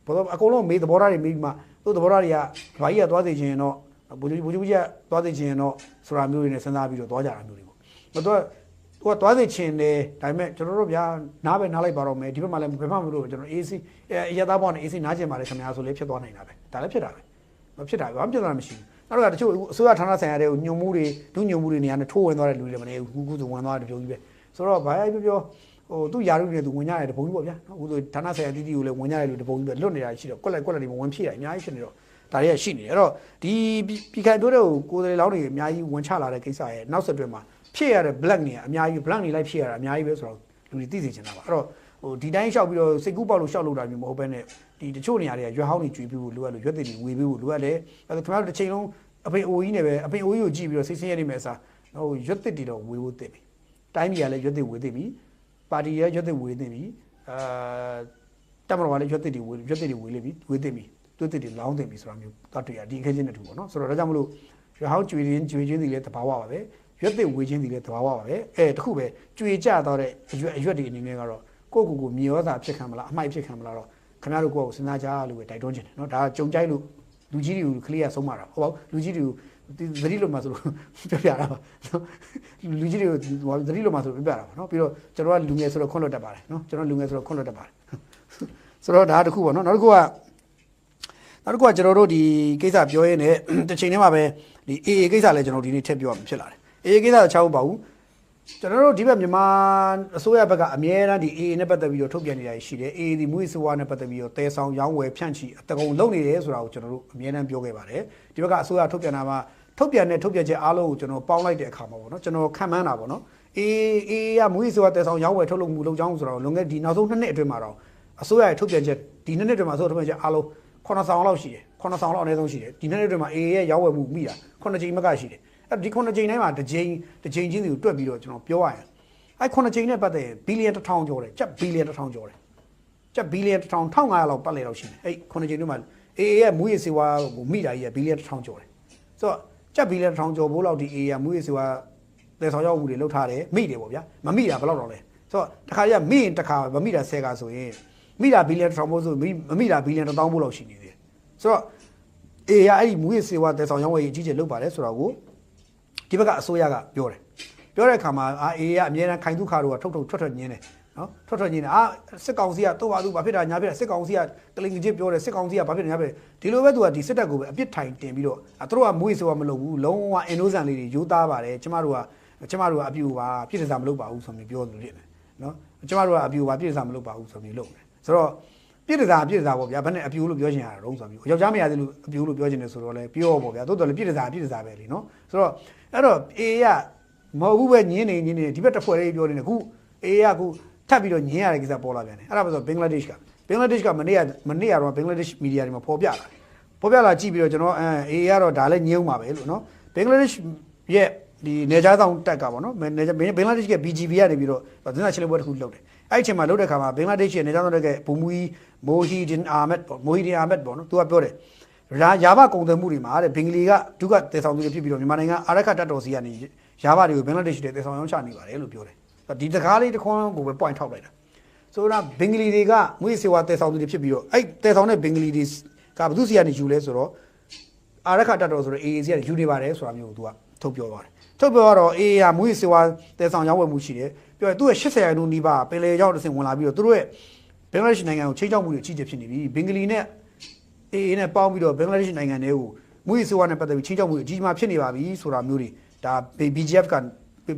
အကုန်လုံးမေးသဘောထားတွေမေးပြီးမှသူသဘောထားတွေကဘာကြီးကသွားသိချင်ရင်တော့ဗိုလ်ချုပ်မှုကြီးကသွားသိချင်ရင်တော့ဆိုတာမျိုးတွေနဲ့စဉ်းစားပြီးတော့သွားကြတာမျိုးတွေပေါ့သူကသွားသိချင်တယ်ဒါပေမဲ့ကျွန်တော်တို့ဗျာနားပဲနားလိုက်ပါတော့မယ်ဒီဘက်မှာလည်းဘယ်မှမလို့ကျွန်တော် AC ရသားပေါင်းနဲ့ AC နားကျင်ပါလေခင်ဗျာဆိုလေဖြစ်သွားနိုင်တာပဲဒါလည်းဖြစ်တာပဲမဖြစ်တာဘာမှပြဿနာမရှိဘူးနောက်ကတချို့အစိုးရဌာနဆိုင်ရာတွေကိုညွန်မှုတွေဒုညွန်မှုတွေနေရာနဲ့ထိုးဝင်သွားတဲ့လူတွေလည်းမနေဘူးခုဆိုဝင်သွားတဲ့ပြုံးကြီးပဲဆိုတော့ဘာပြောသူ့ယာရုတွေသူဝင်ကြတယ်တပုံကြီးပေါ့ဗျာနော်ခုဆိုဌာနဆိုင်ရာတီးတီကိုလည်းဝင်ကြတယ်လူတပုံကြီးပဲလွတ်နေတာရှိတော့ကွက်လိုက်တွေမဝင်ဖြစ်ရအများကြီးဖြစ်နေတော့ဒါတွေကရှိနေတယ်အဲ့တော့ဒီပြည်ခိုင်တိုးတဲ့ကိုယ်စားလှယ်လောင်းတွေအများကြီးဝင်ချလာတဲ့ကိစ္စရဲ့နောက်ဆက်တွဲမှာဖြစ်ရတဲ့ black နေအများကြီး black နေလိုက်ဖြစ်ရတာအများကြီးပဲဆိုတော့လူတွေသိစေချင်တာပါအဲ့တော့ဒီတိုင်းလျှောက်ပြီးတော့စိတ်ကူးပေါက်လို့လျှောက်လို့တာမျိုးမဟုတ်ဘဲနဲ့ဒီတချို့နေရာတွေကရွက်ဟောင်းတွေကျွေးပြီးဖို့လိုအပ်လို့ရွက်တွေဝေပြီးဖို့လိုအပ်တယ်အဲ့ဒါခင်ဗျားတို့တစ်ချိန်လုံးအပင်အိုကြီးနဲ့ပဲအပင်အိုကြီးကိုကြည့်ပြီးတော့စိတ်ဆင်းရဲနေမယ်အစားရွက်တွေတော့ဝေဖို့သိပြီတိုင်းပြည်ကလည်းရွက်တွေဝေသိပြီပါတီရဲ့ရွက်တွေဝေသိပြီတက်မတော်ကလည်းရွက်တွေဝေလိမ့်ပြီဝေသိပြီတွတ်တွေလောင်းသိပြီဆိုတာမျိုးတတ်တွေ့ရဒီအခင်းချင်းနဲ့တူပေါ့နော်ဆိုတော့ဒါကြောင့်မလို့ရွက်ဟောင်းကျွေးချင်းစီလည်းတဘာဝပါပဲရွက်တွေဝေချင်းစီလည်းတဘာဝပါပဲတခုပဲကျွေကြတော့တဲ့အရွက်တွေအနေနဲ့ကတော့ကိုမြေရောသာဖြစ်ခံမလားအမိုက်ဖြစ်ခံမလားတော့ခင်ဗျားတို့ကိုစဉ်းစားကြလို့ပဲတိုက်တွန်းချင်တယ်เนาะဒါကြုံကြိုက်လို့လူကြီးတွေကိုကလေးကဆုံးမတာဟုတ်ပါဘူးလူကြီးတွေကိုသတိလို့မှဆိုလို့ပြောပြတာပါလူကြီးတွေကိုသတိလို့မှဆိုလို့ပြောပြတာပါเนาะပြီးတော့ကျွန်တော်ကလူငယ်ဆိုတော့ခွန့်လွတ်တတ်ပါတယ်เนาะကျွန်တော်လူငယ်ဆိုတော့ခွန့်လွတ်တတ်ပါတယ်ဆိုတော့ဒါတခုပေါ့เนาะနောက်တစ်ခုကကျွန်တော်တို့ဒီကိစ္စပြောရင်းနဲ့တစ်ချိန်တည်းမှာပဲဒီ AA ကိစ္စလည်းကျွန်တော်ဒီနေ့ထည့်ပြောရမှာဖြစ်လာတယ် AA ကိစ္စတော့ချောက်ပါဘူးကျွန်တော်တို့ဒီဘက်မြန်မာအစိုးရဘက်ကအမြဲတမ်းဒီ AA နဲ့ပတ်သက်ပြီးတော့ထုတ်ပြန်နေတာရှိတယ် AA ဒီမွေးစဝါနဲ့ပတ်သက်ပြီးတော့တဲဆောင်ရောင်းဝယ်ဖြန့်ချီအတကုံလုပ်နေတယ်ဆိုတာကိုကျွန်တော်တို့အမြဲတမ်းပြောခဲ့ပါတယ်ဒီဘက်ကအစိုးရထုတ်ပြန်တာမှာထုတ်ပြန်ချက်အားလုံးကိုကျွန်တော်ပေါင်းလိုက်တဲ့အခါမှာပေါ့နော်ကျွန်တော်ခံမှန်းတာပေါ့နော် AA ကမွေးစဝါတဲဆောင်ရောင်းဝယ်ထုတ်လုပ်မှုလုပ်ကြောင်းဆိုတော့လွန်ခဲ့ဒီနောက်ဆုံး2နှစ်အတွင်းမှာတော့အစိုးရရဲ့ထုတ်ပြန်ချက်ဒီ2နှစ်အတွင်းမှာအစိုးရထုတ်ပြန်ချက်အားလုံး9ဆောင်လောက်ရှိတယ်9ဆောင်လောက်အနည်းဆုံးရှိတယ်ဒီ2နှစ်အတွင်းမှာ AA ရဲ့ရောင်းဝယ်မှုမိတာ9ကြိမ်မကရှိတယ်အဲ့ဒီ9ကြိမ်တိုင်းမှာတစ်ကြိမ်ချင်းစီကိုတွက်ပြီးတော့ကျွန်တော်ပြောရရင်အဲ့9ကြိမ်နဲ့ပတ်သက်ဘီလီယံ1000ကျော်တယ်ကျပ်ဘီလီယံ1000ကျော်တယ်ကျပ်ဘီလီယံ1500လောက်ပတ်လေတော့ရှိတယ်အဲ့9ကြိမ်တို့မှာ AA ရဲ့မူရစေဝါကိုမိတာကြီးကဘီလီယံ1000ကျော်တယ်ဆိုတော့ကျပ်ဘီလီယံ1000ကျော်ဘိုးလောက်ဒီ AA ကမူရစေဝါတဲဆောင်ရောက်မှုတွေလုပ်ထားတယ်မိတယ်ပေါ့ဗျာမမိတာဘယ်လောက်တော့လဲဆိုတော့တစ်ခါကျမိရင်တစ်ခါမမိတာ10ခါဆိုရင်မိတာဘီလီယံ1000ဘိုးဆိုမမိတာဘီလီယံ1000ဘိုးလောက်ရှိနေသေးတယ်ဆိုတော့ AA ကအဲ့ဒီမူရစေဝါတဲဆောင်ရောက်ဝယ်ကြီးကြီးလုပ်ပါတယ်ဆိုတော့ကိုဒီဘက်ကအစိုးရကပြောတဲ့အခါမှာAAကအမြဲတမ်းခိုင်ဒုက္ခတို့ကထုတ်ထွက်ညင်းတယ်နော်ထွက်ညင်းတယ်စစ်ကောင်စီကတော့ဘာဖြစ်တာညာဖြစ်တာစစ်ကောင်စီကကလင်ကြီးပြောတယ်စစ်ကောင်စီကဘာဖြစ်တယ်ညာဖြစ်တယ်ဒီလိုပဲသူကဒီစစ်တပ်ကိုပဲအပြစ်ထိုင်တင်ပြီးတော့သူတို့ကမွေးဆိုတာမလုပ်ဘူးလုံးဝအင်နိုဇန်လေးတွေယူသားပါတယ်ကျမတို့ကအပြူပါပြစ်ဒဏ်မလုပ်ပါဘူးဆိုပြီးပြောလို့ဖြစ်တယ်နော်ကျမတို့ကအပြူပါပြစ်ဒဏ်မလုပ်ပါဘူးဆိုပြီးလုပ်တယ်ဆိုတော့ပြစ်ဒဏ်ပေါ့ဗျာဘယ်နဲ့အပြူလို့ပြောချင်ရတာတုံးဆိုပြီးယောက်ျားမရသေးလို့အပြူလို့ပြောချင်တယ်ဆိုတော့လေပြောပေါ့ဗျာတိုးတော်လည်းပြစ်ဒဏ်ပဲလीနော်ဆိုတော့အဲ့တော့ AA ကမဟုတ်ဘူးပဲညင်းနေဒီဘက်တစ်ဖွဲ့လေးပြောနေတယ်ခု AA ကခုထပ်ပြီးတော့ညင်းရတဲ့ကိစ္စပေါ်လာပြန်တယ်အဲ့ဒါပဲဆိုဘင်္ဂလားဒေ့ရှ်ကမနေ့ကတော့ဘင်္ဂလားဒေ့ရှ်မီဒီယာတွေမှာပေါ်ပြလာကြည့်ပြီးတော့ကျွန်တော်AA ကတော့ဒါလည်းညင်းအောင်ပါပဲလို့နော်ဘင်္ဂလားဒေ့ရှ်ရဲ့ဒီနေကြားဆောင်တက်ကပေါ့နော်ဘင်္ဂလားဒေ့ရှ်က BGB ကနေပြီးတော့သတင်းစာရှင်းလင်းပွဲတစ်ခုလုပ်တယ်အဲ့ဒီအချိန်မှာလုပ်တဲ့အခါမှာဘင်္ဂလားဒေ့ရှ်ရဲ့နေကြားဆောင်တက်ကဘူမူမိုဟီဒီန်အာမက်ပေါ့နော်သူကပြောတယ်ရာဘကုန်သွယ်မှုတွေမှာတဲ့ဘင်္ဂလီကဒုက္ခတည်ဆောင်သူတွေဖြစ်ပြီးတော့မြန်မာနိုင်ငံအာရခတပ်တော်စီကနေရာဘတွေကိုဘင်္ဂလားဒေ့ရှ်တွေတည်ဆောင်ရောင်းချနေပါတယ်လို့ပြောတယ်ဒီတကားလေးတစ်ခွန်းကိုပဲ point ထောက်လိုက်တာဆိုတော့ဘင်္ဂလီတွေကမွေးစေဝါတည်ဆောင်သူတွေဖြစ်ပြီးတော့အဲ့တည်ဆောင်တဲ့ဘင်္ဂလီတွေကဘယ်သူစီကနေယူလဲဆိုတော့အာရခတပ်တော်ဆိုတော့ AA စီကနေယူနေပါတယ်ဆိုတာမျိုးကိုသူကထုတ်ပြောသွားတယ်ထုတ်ပြောတော့ AA ကမွေးစေဝါတည်ဆောင်ရောင်းဝယ်မှုရှိတယ်ပြောရင်သူ့ရဲ့80ရာခိုင်နှုန်းနီးပါးပင်လယ်ရောက်တဲ့ဆင်ဝင်လာပြီးတော့သူတို့ရဲ့ဘင်္ဂလားဒေ့ရှ်နိုင်ငံကိုချိန်ချောက်မှုတွေကြီးကျယ်ဖြစ်နေပြီဘင်္ဂလီနဲ့AA နဲ့ပေါင်းပြီးတော့ဘင်္ဂလားဒေ့ရှ်နိုင်ငံတွေကိုမွေးစေဝါနဲ့ပတ်သက်ပြီးချင်းချောက်မှုအကြီးအမားဖြစ်နေပါပြီဆိုတာမျိုးတွေဒါ BGF က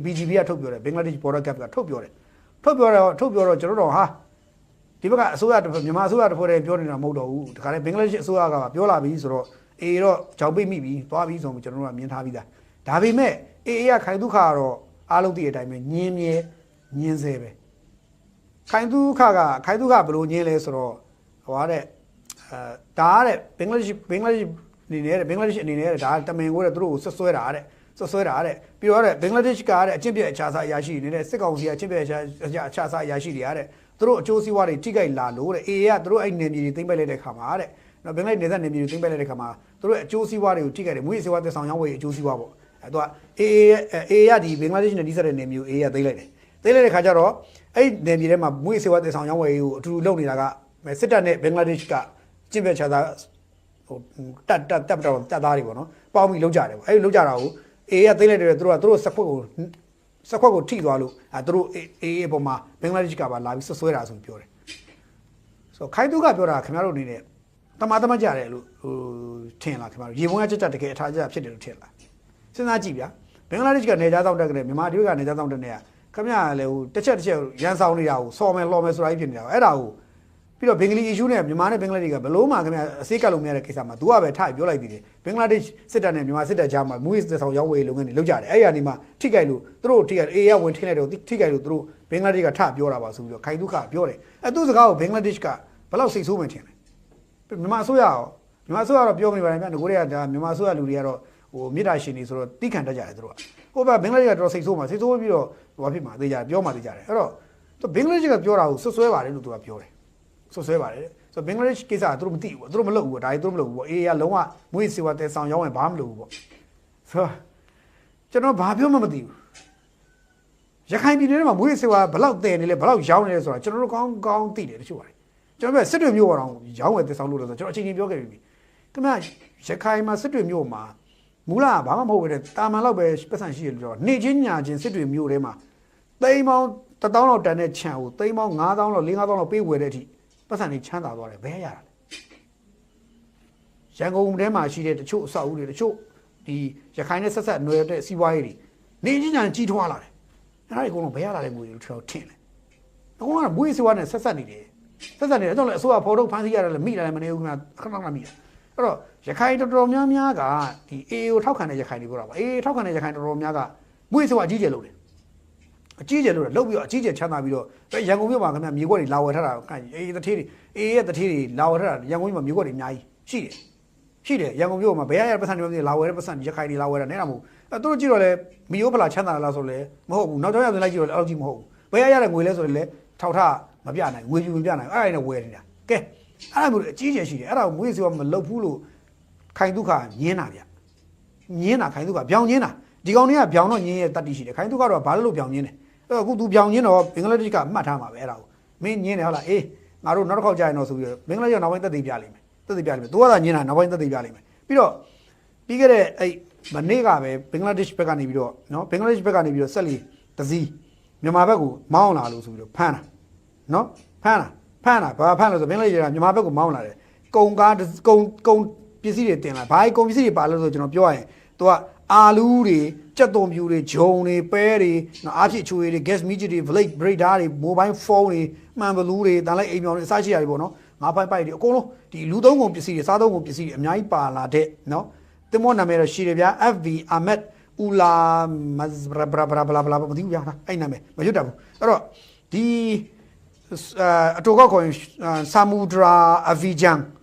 BGB ကထုတ်ပြောတယ်ဘင်္ဂလားဒေ့ရှ် border gap ကထုတ်ပြောတော့ကျွန်တော်တို့ဟာဒီဘက်ကအစိုးရမြန်မာအစိုးရတစ်ဖွဲ့တည်းပြောနေတာမဟုတ်တော့ဘူးဒါကြတဲ့ဘင်္ဂလားဒေ့ရှ်အစိုးရကပြောလာပြီဆိုတော့ AA တော့ကြောက်ပိတ်မိပြီသွားပြီဆိုတော့ကျွန်တော်တို့ကမြင်ထားပြီးသားဒါပေမဲ့ AA ကခိုင်ဒုက္ခကတော့အားလုံးသိတဲ့အတိုင်းပဲညင်းဆဲပဲခိုင်ဒုက္ခဘယ်လိုညင်းလဲဆိုတော့ဟိုတဲ့ဒါတဲ့ဘင်္ဂလားဒေ့ရှ်အနေနဲ့ဒါတမင်ကိုတဲ့သူတို့ကိုဆွဆွဲတာတဲ့ ဆွဲတာတဲ့ပြီးတော့တဲ့ဘင်္ဂလားဒေ့ရှ်ကတဲ့အကျင့်ပြည့်အခြားစားအရာရှိတွေနေတဲ့စစ်ကောင်စီကအကျင့်ပြည့်အခြားစားအရာရှိတွေတဲ့သူတို့အကျိုးစီးပွားတွေထိခိုက်လာလို့တဲ့ AA ကသူတို့အဲ့နယ်မြေတွေသိမ်းပိုက်လိုက်တဲ့ခါမှာတဲ့နော်ဘင်္ဂလားဒေ့ရှ်နယ်စပ်နယ်မြေတွေသိမ်းပိုက်လိုက်တဲ့ခါမှာသူတို့အကျိုးစီးပွားတွေကိုထိခိုက်တယ်မွေးစီးပွားသက်ဆောင်ရောင်းဝယ်အကျိုးစီးပွားပေါ့အဲ့တော့ AA ရဒီဘင်္ဂလားဒေ့ရှ်နဲ့နှိစက်တဲ့နယ်မြေကို AA ရသိမ်းလိုက်တယ်သိမ်းလိုက်တဲ့ခါကျတော့အဲ့နယ်မြေထဲမှာမွေးစီးပွားသက်ဆောင်ရောင်းဝယ်ကိုအတူတူလုပ်နေတာကစစ်တပ်နဲ့ဘင်္ဂလားဒေ့ရှ်ကကျင့်ပြည့်ခြားသားဟိုတက်သားတွေပေါ့နော်ပေါင်းပြီးလုံးကြတယ်ပေါ့အဲ့ဒီလုံးကြတာကိုအေးရသိလိုက်တယ်သူတို့စက်ခွက်ကိုထိသွားလို့သူတို့အေးပေါ်မှာဘင်္ဂလားဒေ့ရှ်ကပါလာပြီးဆွဆွဲတာဆိုပြောတယ်ဆိုခိုင်သူကပြောတာခင်ဗျားတို့အနေနဲ့တမကြတယ်လို့ဟိုထင်လားခင်ဗျားတို့ရေပုံးကကြတကယ်အထားကြဖြစ်တယ်လို့ထင်လားစဉ်းစားကြည့်ဗျာဘင်္ဂလားဒေ့ရှ်ကနေကြားတောင်းတက်ကြတယ်မြန်မာပြည်ကနေကြားတောင်းတက်နေရခင်ဗျားကလည်းဟိုတစ်ချက်ရန်ဆောင်နေတာကိုစော်မယ်လှော်မယ်ဆိုတာကြီးဖြစ်နေတာအဲ့ဒါကိုပြီးတော့ဘင်္ဂလီ issue နဲ့မြန်မာနဲ့ဘင်္ဂလားဒေ့ရှ်ကဘလို့မှခင်ဗျာအစိတ်ကလုံးမရတဲ့ကိစ္စမှာ तू ကပဲထားပြောလိုက်ပြီးတယ်ဘင်္ဂလားဒေ့ရှ်စစ်တပ်နဲ့မြန်မာစစ်တပ်ကြားမှာမူးယစ်ဆောင်ရောက်ဝေးလုပ်ငန်းတွေလုပ်ကြတယ်အဲ့ရနေမှာထိကြိုက်လို့သူတို့ထိကြိုက်အေးရဝင်ထင်းလိုက်တော့ထိကြိုက်လို့သူတို့ဘင်္ဂလားဒေ့ရှ်ကထပြောတာပါဆိုပြီးတော့ခိုင်ဒုက္ခပြောတယ်အဲ့သူစကားကိုဘင်္ဂလားဒေ့ရှ်ကဘယ်လောက်စိတ်ဆိုးမှထင်လဲမြန်မာအစိုးရတော့ပြောနေပါတယ်ဗျာငကိုတွေကဒါမြန်မာအစိုးရလူတွေကတော့ဟိုမြေတာရှင်တွေဆိုတော့တိခံတတ်ကြတယ်သူတို့ကဟိုဘဘင်္ဂလားဒေ့ရှ်ကတော့စိတ်ဆိုးပြီးတော့ဟိုဘာဖြစ်မှာသိကြပြောမှသိကြတယ်အဲ့တော့သူဘင်္ဂလားဒေ့ရှ်ကပြောတာကိုဆွဆွဲပါတယ်လို့သူကပြောတယ်ဆွဆွဲပါတယ်ဆိုဘင်္ဂလားဒေ့ရှ်ကိစ္စကသူတို့မသိဘူးသူတို့မလုပ်ဘူးဒါကြီးသူတို့မလုပ်ဘူးပေါ့အေးရလုံးဝမွေးစေဝါတဲဆောင်ရောင်းရင်ဘာမှမလုပ်ဘူးပေါ့ဆိုကျွန်တော်ဘာပြောမှမသိဘူးရခိုင်ပြည်နယ်မှာမွေးစေဝါဘလောက်တဲနေလဲဘလောက်ရောင်းနေလဲဆိုတာကျွန်တော်တို့ကောင်းသိတယ်တချို့ပါတယ်ကျွန်တော်ပြောစစ်တွေမျိုးတော့ရောင်းဝယ်တဲဆောင်လို့ဆိုတော့ကျွန်တော်အချိန်ချင်းပြောခဲ့ပြီခင်ဗျရခိုင်မှာစစ်တွေမျိုးမှာမူလဘာမှမဟုတ်ပဲတာမန်လောက်ပဲပတ်စံရှိရလို့ပြောနေချင်းညာချင်းစစ်တွေမျိုးထဲမှာသိန်းပေါင်း1000လောက်တန်တဲ့ခြံကိုသိန်းပေါင်း9000လောက်4000လောက်ပေးဝယ်တဲ့အထိပတ်စံတွေချမ်းသာသွားတယ်ဘယ်ရတာလဲရန်ကုန်ထဲမှာရှိတဲ့တချို့အဆောက်အဦတွေတချို့ဒီရခိုင်နဲ့ဆက်နွယ်တဲ့စီးပွားရေးတွေနေချင်းညာကြီးထွားလာတယ်အဲ့ဒါတွေအကုန်လုံးဘယ်ရတာလဲငွေတွေထင်တယ်အကုန်လုံးကမွေးစီးပွားနဲ့ဆက်နေတယ်ဆက်နေတယ်အဲ့တော့လေအစိုးရဖော်ထုတ်ဖမ်းဆီးရတယ်လေမိတယ်မနေဘူးခင်ဗျာခဏမိတယ်အဲ့တော့ရခိုင်တော်များများကဒီ AA ကိုထောက်ခံတဲ့ရခိုင်တွေပြောတာပါ AA ထောက်ခံတဲ့ရခိုင်တော်များကမွေးစီးပွားအကြီးကျယ်လုပ်တယ်အကြီးကျယ်လို့လုပ်ပြီးတော့အကြီးကျယ်ချမ်းသာပြီးတော့ရန်ကုန်မြို့မှာခင်ဗျမြေကွက်တွေလာဝယ်ထားတာအေးတထေးတွေအေးရဲ့တထေးတွေလာဝယ်ထားတာရန်ကုန်မြို့မှာမြေကွက်တွေအများကြီးရှိတယ်ရန်ကုန်မြို့မှာဘယ်ရပတ်စံတွေလာဝယ်တဲ့ပတ်စံရခိုင်တွေလာဝယ်တာနဲ့တာမဟုတ်အဲသူတို့ကြည့်တော့လေမီယိုဖလာချမ်းသာလားဆိုလဲမဟုတ်ဘူးနောက်ကြောင်ရောက်လိုက်ကြည့်တော့အဲ့လိုကြီးမဟုတ်ဘူးဘယ်ရတဲ့ငွေလဲဆိုလဲထောက်ထားမပြနိုင်ငွေပြူမပြနိုင်အဲ့ဒါနဲ့ဝယ်နေတာကဲအဲ့ဒါမျိုးအကြီးကျယ်ရှိတယ်အဲ့ဒါကိုမွေးစီကမလုပ်ဘူးလို့ခိုင်ဒုက္ခညင်းတာဗျညင်းတာခိုင်ဒုက္ခပြောင်းညင်းတာဒီကောင်တွေကပြောင်းတော့ညင်းရဲ့တတ္တိရှိတယ်ခိုင်ဒုက္ခတော့ဘာလို့ပြောင်းညင်းတယ်အခုသူပြောင်းညင်းတော့ဘင်္ဂလားဒေ့ရှ်ကမှတ်ထားမှာပဲအဲ့ဒါကိုမင်းညင်းတယ်ဟုတ်လားအေးငါတို့နောက်တစ်ခေါက်ကြာရင်တော့ဆိုပြီးတော့ဘင်္ဂလားဒေ့ရှ်နောက်ပိုင်းသက်သေပြလိမ့်မယ်သူကသာညင်းတာနောက်ပိုင်းသက်သေပြလိမ့်မယ်ပြီးတော့ပြီးခဲ့တဲ့အဲ့မနေ့ကပဲဘင်္ဂလားဒေ့ရှ်ဘက်ကနေပြီးတော့နော်ဘင်္ဂလားဒေ့ရှ်ဘက်ကနေပြီးတော့ဆက်လီတစည်းမြန်မာဘက်ကိုမောင်းလာလို့ဆိုပြီးတော့ဖမ်းတာနော်ဖမ်းတာဘာဖမ်းလို့ဆိုဘင်္ဂလားဒေ့ရှ်ကမြန်မာဘက်ကိုမောင်းလာတယ်ကုန်ကားကုန်ပစ္စည်းတွေတင်လာဘာကုန်ပစ္စည်းတွေပါလို့ဆိုကျွန်တော်ပြောရရင်သူကအာလူးတွေကြက်သွန်ပြူတွေဂျုံတွေပဲတွေနော်အားဖြစ်ချိုတွေ gas meat တွေ blade breaker တွေ mobile phone တွေမှန်ဘလူးတွေတန်လိုက်အိမ်မြောင်တွေအစရှိရတယ်ပေါ့နော်ငါးပိုက်တွေအကုန်လုံးဒီလူသုံးကုန်ပစ္စည်းတွေစားသုံးကုန်ပစ္စည်းတွေအများကြီးပါလာတဲ့နော်တင်မောနာမည်တော့ရှိတယ်ဗျာ FV Ahmed Ula bla မသိဘူးဗျာအဲ့နာမည်မရွတ်တတ်ဘူးအဲ့တော့ဒီအတူကောက်ခေါ်ရင်ဆာမူဒရာအဗီဂျန်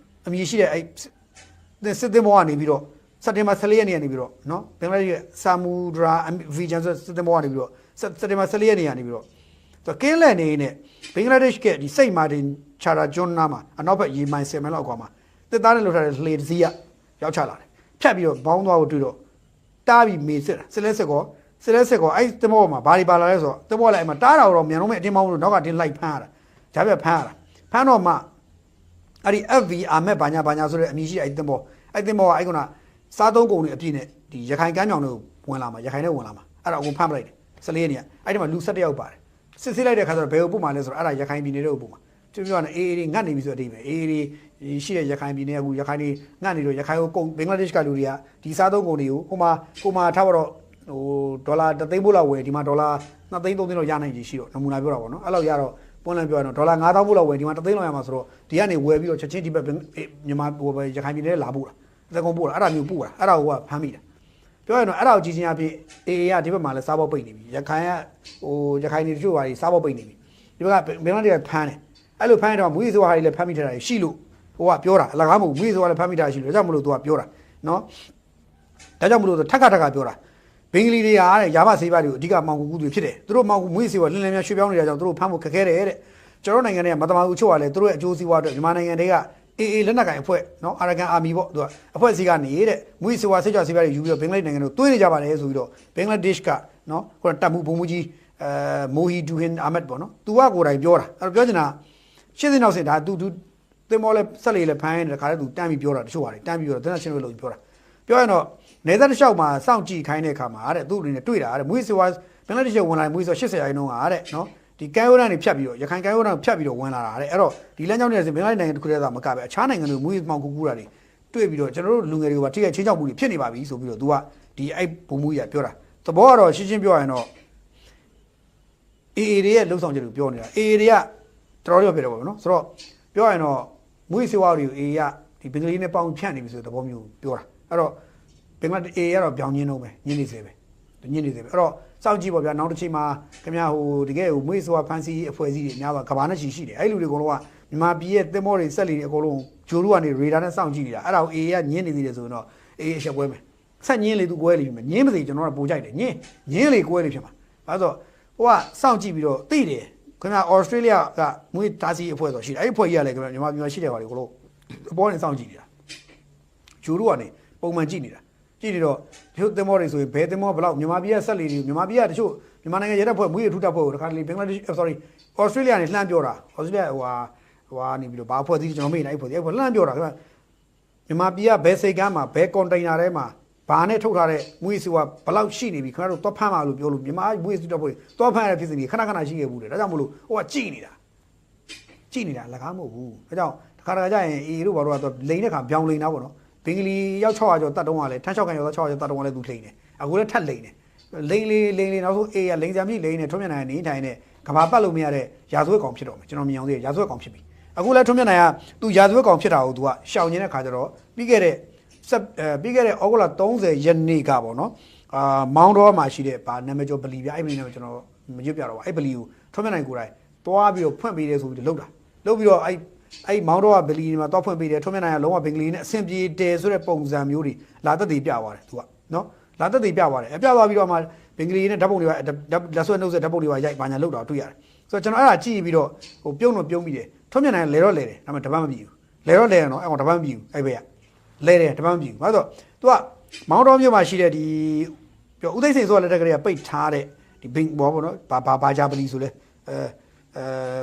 အမည်ရှိတဲ့အဲ့စစ်တင်မောကနေပြီးတော့စက်တင်ဘာ14ရက်နေ့ကနေပြီးတော့နော်ဘင်္ဂလားဒေ့ရှ်ဆာမူဒရာဗီဂျန်ဆိုစက်တင်ဘာကနေပြီးတော့စက်တင်ဘာ14ရက်နေ့ကနေပြီးတော့သူကင်းလက်နေနဲ့ဘင်္ဂလားဒေ့ရှ်ကဒီစိတ်မာတင်ချာရာဂျွန်နာမှာအနောက်ဘက်ရေမိုင်10မိုင်လောက်ကွာမှာတစ်သားနဲ့လှုပ်ထားတဲ့လှေတစ်စီးကရောက်ချလာတယ်ဖြတ်ပြီးတော့ဘောင်းသွားကိုတွေ့တော့တားပြီးမေစစ်တာစစ်လဲစစ်ကောအဲ့တမောမှာဘာတွေပါလာလဲဆိုတော့တမောလည်းအဲ့မှာတားတာတော့မြန်လုံးမဲ့အတင်းမောင်းလို့နောက်ကတင်းလိုက်ဖမ်းရတာဂျာပြဖမ်းတော့မှအဲ့ဒီ FV Ahmed ဘာညာဆိုတဲ့အမည်ရှိတဲ့အဲ့တမောကအဲ့ကုနာစားသုံးကုန်တွေအပြည့်နဲ့ဒီရခိုင်ကမ်းမြောင်တွေကိုဝင်လာမှာရခိုင်နဲ့ဝင်လာမှာအဲ့ဒါအကုန်ဖမ်းပလိုက်တယ်14ရက်နေ့အဲ့ဒီမှာလူ17ယောက်ပါတယ်စစ်လိုက်တဲ့ခါကျတော့ဘယ်ကိုပို့မှလဲဆိုတော့အဲ့ဒါရခိုင်ပြည်နယ်တွေကိုပို့မှာသူပြောနေအေးငတ်နေပြီဆိုတဲ့အတိပဲအေးရှိတဲ့ရခိုင်ပြည်နယ်အခုရခိုင်တွေငတ်နေတော့ရခိုင်ကိုကုန်ဘင်္ဂလားဒေ့ရှ်ကလူတွေကဒီစားသုံးကုန်တွေကိုဟိုမှာထားတော့ဟိုဒေါ်လာ3သိန်းပို့လောက်ဝယ်ဒီမှာဒေါ်လာ2သိန်း3သိန်းလောက်ရနိုင်ကြီးရှိတော့နမူနာပြောတာပေါ့နော်အဲ့လောက်ရတော့ပွင့်လန်းပြောရတော့ဒေါ်လာ9000ပို့လောက်ဝယ်ဒီမှာ3သိန်းလောက်ရမှာဆိုတော့ဒီကနေဝယ်ပြီးတော့ချက်ချင်းဒီဘက်မြန်မာဟိုပဲရခိုင်ပြည်နယ်လာပို့တာတကုံပို့တာအဲ့ဒါမျိုးပို့တာအဲ့ဒါကိုကဖမ်းမိတာပြောရရင်တော့အဲ့ဒါကိုကြည်ချင်းအဖြစ်အေးကဒီဘက်မှာလည်းစားပေါက်ပိတ်နေပြီရခိုင်ကဟိုရခိုင်တွေတချို့ဟာတွေစားပေါက်ပိတ်နေပြီဒီဘက်ကဘင်္ဂလားဒေ့ရှ်ဖမ်းတယ်အဲ့လိုဖမ်းတော့မွေးစောဟာတွေလည်းဖမ်းမိထားတာရှိလို့ဟိုကပြောတာအလကားမဟုတ်မွေးစောဟာလည်းဖမ်းမိထားရှိလို့ဒါကြောင့်မလို့သူကပြောတာနော်ဒါကြောင့်မလို့ထက်ခါပြောတာ ဘင်္ဂလီတွေဟာတဲ့ရာမဆေးပါးတွေကိုအဓိကမောင်ကူကူတွေဖြစ်တယ်သူတို့မောင်ကူမွေးဆေးပါလင်းလင်းများရွှေ့ပြောင်းနေတာကြောင့်သူတို့ဖမ်းဖို့ခက်ခဲတယ်တဲ့ကျွန်တော်နိုင်ငံတွေကမတမာဘူးချုပ်ရလဲသူတို့ရဲ့အကျိုးစီးပွားအတွက်မြန်မာနိုင်ငံတွေကအေးအေးလက်နက်ကင်အဖွဲ့နော်အာရကန်အာမီပေါ့သူကအဖွဲ့အစည်းကနေတဲ့မွေးဆေးဝါးဆေးကြောဆေးပါးတွေယူပြီးတော့ဘင်္ဂလားနိုင်ငံတို့တွင်းနေကြပါတယ်ဆိုပြီးတော့ဘင်္ဂလားဒေ့ရှ်ကနော်ခုနတပ်မှုဘုံမူကြီးမိုဟီဒူဟင်အာမက်ပေါ့နော်သူကကိုယ်တိုင်ပြောတာအဲ့တော့ပြောချင်တာရှင်းစင်နောက်စင်ဒါသူသင်္ဘောလဲဆက်လေလဲဖမ်းနေတယ်ခါတဲ့သူတန်းပြီးပြောတာတချို့ပါတယ်တန်းပြီးတော့တန်းရှင်းလို့ပြောတာပြောရင်တော့နေသက်တစ်လျှောက်မှာစောင့်ကြည့်ခိုင်းတဲ့အခါမှာတဲ့သူ့အနေနဲ့တွေ့တာတဲ့မွေးဆေးဝါးဘင်္ဂလားဒေ့ရှ်ဝင်လာမွေးဆေး80ရာခိုင်နှုန်းကတဲ့နော်ဒီကဲရိုးတန်းတွေဖြတ်ပြီးတော့ရခိုင်ကဲရိုးတန်းဖြတ်ပြီးတော့ဝင်လာတာတဲ့အဲ့တော့ဒီလမ်းကြောင်းတွေဆိုဘင်္ဂလားနိုင်ငံတစ်ခုတည်းသာမကပဲအခြားနိုင်ငံတွေမွေးမောင်ကူကူတာတွေတွေ့ပြီးတော့ကျွန်တော်တို့လူငယ်တွေကထိခိုက်ချင်းချောက်မှုတွေဖြစ်နေပါပြီဆိုပြီးတော့သူကဒီအဲ့ဘုံမူကြီးကပြောတာသဘောကတော့ရှင်းရှင်းပြောရရင်တော့အေအေတွေရဲ့လှုပ်ဆောင်ချက်တွေပြောနေတာအေအေတွေကတော်တော်ပြောပြတယ်ပေါ့နော်ဆိုတော့ပြောရရင်တော့မွေးစေဝါတွေကိုအေအေကဒီဘင်္ဂလီနဲ့ပေါင်းဖြန့်နေပြီဆိုတဲ့သဘောမျိုးပြောတာအဲ့တော့ဘင်္ဂလားအေအေကတော့ပြောင်းညင်းတော့ပဲညင်းနေစေပဲညင်းနေစေပဲအဲ့တော့စောင့်ကြည့်ပေါ့ဗျာနောက်တစ်ချိန်မှာခင်ဗျားဟိုတကယ်ဟိုမွေးစေဝါဖန်စီအဖွဲ့အစည်းတွေအများပါကဘာနဲ့ရှိတယ်အဲ့လူတွေအကုန်လုံးကမြန်မာပြည်ရဲ့သင်္ဘောတွေဆက်လီတွေအကုန်လုံးဂျိုလူကနေရေဒါနဲ့စောင့်ကြည့်နေတာအဲ့ဒါကိုအေအေကညင်းနေသေးတယ်ဆိုရင်တော့အေအေအချက်ပွဲမယ်ဆက်ညင်းလေသူကွဲလိမ့်မယ်ညင်းမစေကျွန်တော်ကပိုကြိုက်တယ်ညင်းလေကွဲလိမ့်ဖြစ်မှာဘာလို့ဟိုကစောင့်ကြည့်ပြီးတော့သိတယ်ခင်ဗျာဩစတြေးလျကမွေးတာစီအဖွဲ့ဆိုရှိတယ်အဲ့အဖွဲ့ကြီးကလည်းခင်ဗျာမြန်မာပြည်မှာရှိတယ်ပါလေအကုန်လုံးအပေါ်နေစောင့်ကြည့်နေတာဂျိုလူကနေပုံမှန်ကြည့်နေတာကြည့်နေတော့ဒီသင်္ဘောတွေဆိုရင်ဘယ်သင်္ဘောဘလောက်မြန်မာပြည်ကဆက်လီတွေမြန်မာပြည်ကတချို့မြန်မာနိုင်ငံရဲတပ်ဖွဲ့မွေးရထူတပ်ဖွဲ့ကိုတခါတလေဘင်္ဂလားဒေ့ရှ် sorry ဩစတြေးလျကနေလှမ်းပြောတာဩစတြေးလျဟိုနေပြီးတော့ဘာဖွဲ့သီးကျွန်တော်မေ့နေအဲ့ဖွဲ့သီးအဲ့ဖွဲ့လှမ်းပြောတာခင်ဗျမြန်မာပြည်ကဘယ်စိတ်ကမ်းမှာဘယ်ကွန်တိန်နာထဲမှာဘာနဲ့ထုတ်ထားတဲ့မွေးစုကဘလောက်ရှိနေပြီခင်ဗျားတို့သွားဖမ်းပါလို့ပြောလို့မြန်မာမွေးစုတပ်ဖွဲ့သွားဖမ်းရတဲ့ဖြစ်စဉ်ကြီးခဏခဏရှိခဲ့ဘူးတယ်ဒါကြောင့်မလို့ဟိုကကြည်နေတာလကားမဟုတ်ဘူးဒါကြောင့်တခါတခါကျရင်အေတို့ဘာလို့ကတော့လိန်တဲ့ခါပြောင်းလိန်တာပေါ့နော်ဘင်္ဂလီရောက်600ကျော်တတ်တုံးကလည်းထန်း600ကျော်600ကျော်တတ်တုံးကလည်းသူလိန်တယ်အခုလည်းထပ်လိန်တယ်လိန်လေးနောက်ဆုံးအေးရလိန်စံမြင့်လိန်နဲ့ထွန်းမြတ်နိုင်နေထိုင်တဲ့ကဘာပတ်လို့မရတဲ့ရာဇဝတ်ကောင်ဖြစ်တော့မယ်ကျွန်တော်မြင်အောင်သိရာဇဝတ်ကောင်ဖြစ်ပြီအခုလည်းထွန်းမြတ်နိုင်ကသူရာဇဝတ်ကောင်ဖြစ်တာကိုသူကရှောင်နေတဲ့ခါကျတော့ပြီးခဲ့တဲ့ဩဂုတ်လ30ရက်နေ့ကပေါ့နော်မောင်းတော်မှာရှိတဲ့ဗာနာမည်ကျော်ပလီပြအဲ့ပလီနာမည်ကျွန်တော်မရွတ်ပြတော့ပါအဲ့ပလီကိုထွန်းမြတ်နိုင်ကိုယ်တိုင်တွားပြီးတော့ဖွင့်ပေးတယ်ဆိုပြီးတော့လှုပ်ပြီးတော့အဲ့မောင်းတော့ကဘလီမှာတော့ဖွင့်ပေးတယ်ထွန်းမြတ်နိုင်ကလုံးဝဘင်္ဂလီနဲ့အဆင်ပြေတယ်ဆိုတဲ့ပုံစံမျိုးတွေလာသက်သေပြသွားတယ်သူကနော်လာသက်သေပြသွားတယ်အပြသွားပြီးတော့မှဘင်္ဂလီနဲ့ဓာတ်ပုံတွေကလက်ဆွဲနှုတ်ဆက်ဓာတ်ပုံတွေကရိုက်ဘာညာလောက်တော့တွေ့ရတယ်ဆိုတော့ကျွန်တော်အဲ့ဒါကြည့်ပြီးတော့ဟိုပြုံးတော့ပြုံးပြီးတယ်ထွန်းမြတ်နိုင်လဲတော့လဲတယ်ဒါပေမဲ့တပတ်မပြည့်ဘူးလဲတော့လဲနော်အဲ့ကောင်တပတ်မပြည့်ဘူးအဲ့ဘက်ကလဲတယ်တပတ်မပြည့်ဘူးဘာလို့သူကမောင်းတော်မြို့မှာရှိတဲ့ဒီပြောဦးသိန်းစိန်ဆိုတဲ့လက်ကလေးကပိတ်ထားတဲ့ဒီဘင်ဘောပေါ့နော်ဘာဂျာပလီဆိုလဲ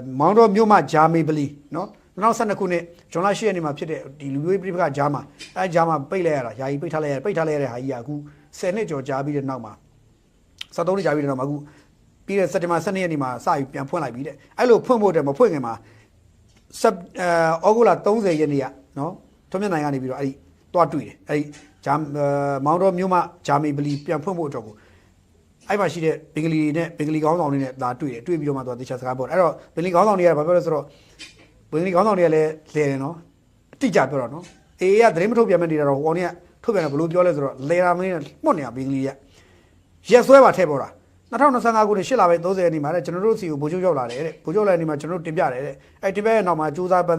မောင်းတော်မြို့မှာဂျာမေပလီနော်2012ခုနှစ်ဇွန်လ10ရက်နေ့မှာဖြစ်တဲ့ဒီလူမျိုးပြိပခဂျာမှာအဲဂျာမှာပိတ်လိုက်ရတာယာယီပိတ်ထားလိုက်ရတဲ့ဟာကြီးကအခု10နှစ်ကျော်ကြာပြီးတဲ့နောက်မှာ73နှစ်ကြာပြီးတဲ့နောက်မှာအခုပြီးတဲ့စက်တင်ဘာ12ရက်နေ့မှာစပြီးပြန်ဖွင့်လိုက်ပြီတဲ့အဲ့လိုဖွင့်ဖို့တဲ့မဖွင့်ခင်မှာဩဂုတ်လ30ရက်နေ့ကနော်ထွန်းမြတ်နိုင်ကနေပြီးတော့အဲ့ဒီတွားတွေ့တယ်အဲ့ဒီဂျာမောင်းတော်မြို့မှာဂျာမေပလီပြန်ဖွင့်ဖို့အတွက်ကိုအဲ့မှာရှိတဲ့ဘင်္ဂလီနဲ့ဘင်္ဂလီခေါင်းဆောင်တွေနဲ့ဒါတွေ့ပြီးတော့မှသူကတခြားစကားပြောတယ်အဲ့တော့ဘင်္ဂလီခေါင်းဆောင်တွေကဘာပြောလဲဆိုတော့ဘင်္ဂလီခေါင်းဆောင်တွေကလည်းလဲတယ်နော်အတိအကျပြောတော့နော်အေးကသတင်းမထုတ်ပြန်မဲ့နေတာတော့ဟိုကောင်ကထုတ်ပြန်တယ်ဘယ်လိုပြောလဲဆိုတော့လဲတာမင်းမှုတ်နေတာဘင်္ဂလီကရက်ဆွဲပါထည့်ပေါ်တာ2025ခုနှစ်8လပိုင်း30ရက်နေ့မှာတဲ့ကျွန်တော်တို့စီကိုဗိုလ်ချုပ်ရောက်လာတယ်တဲ့ဗိုလ်ချုပ်လာနေမှာကျွန်တော်တို့တင်ပြတယ်တဲ့အဲ့တင်ပြရဲ့နောက်မှာစူးစမ်းပန်း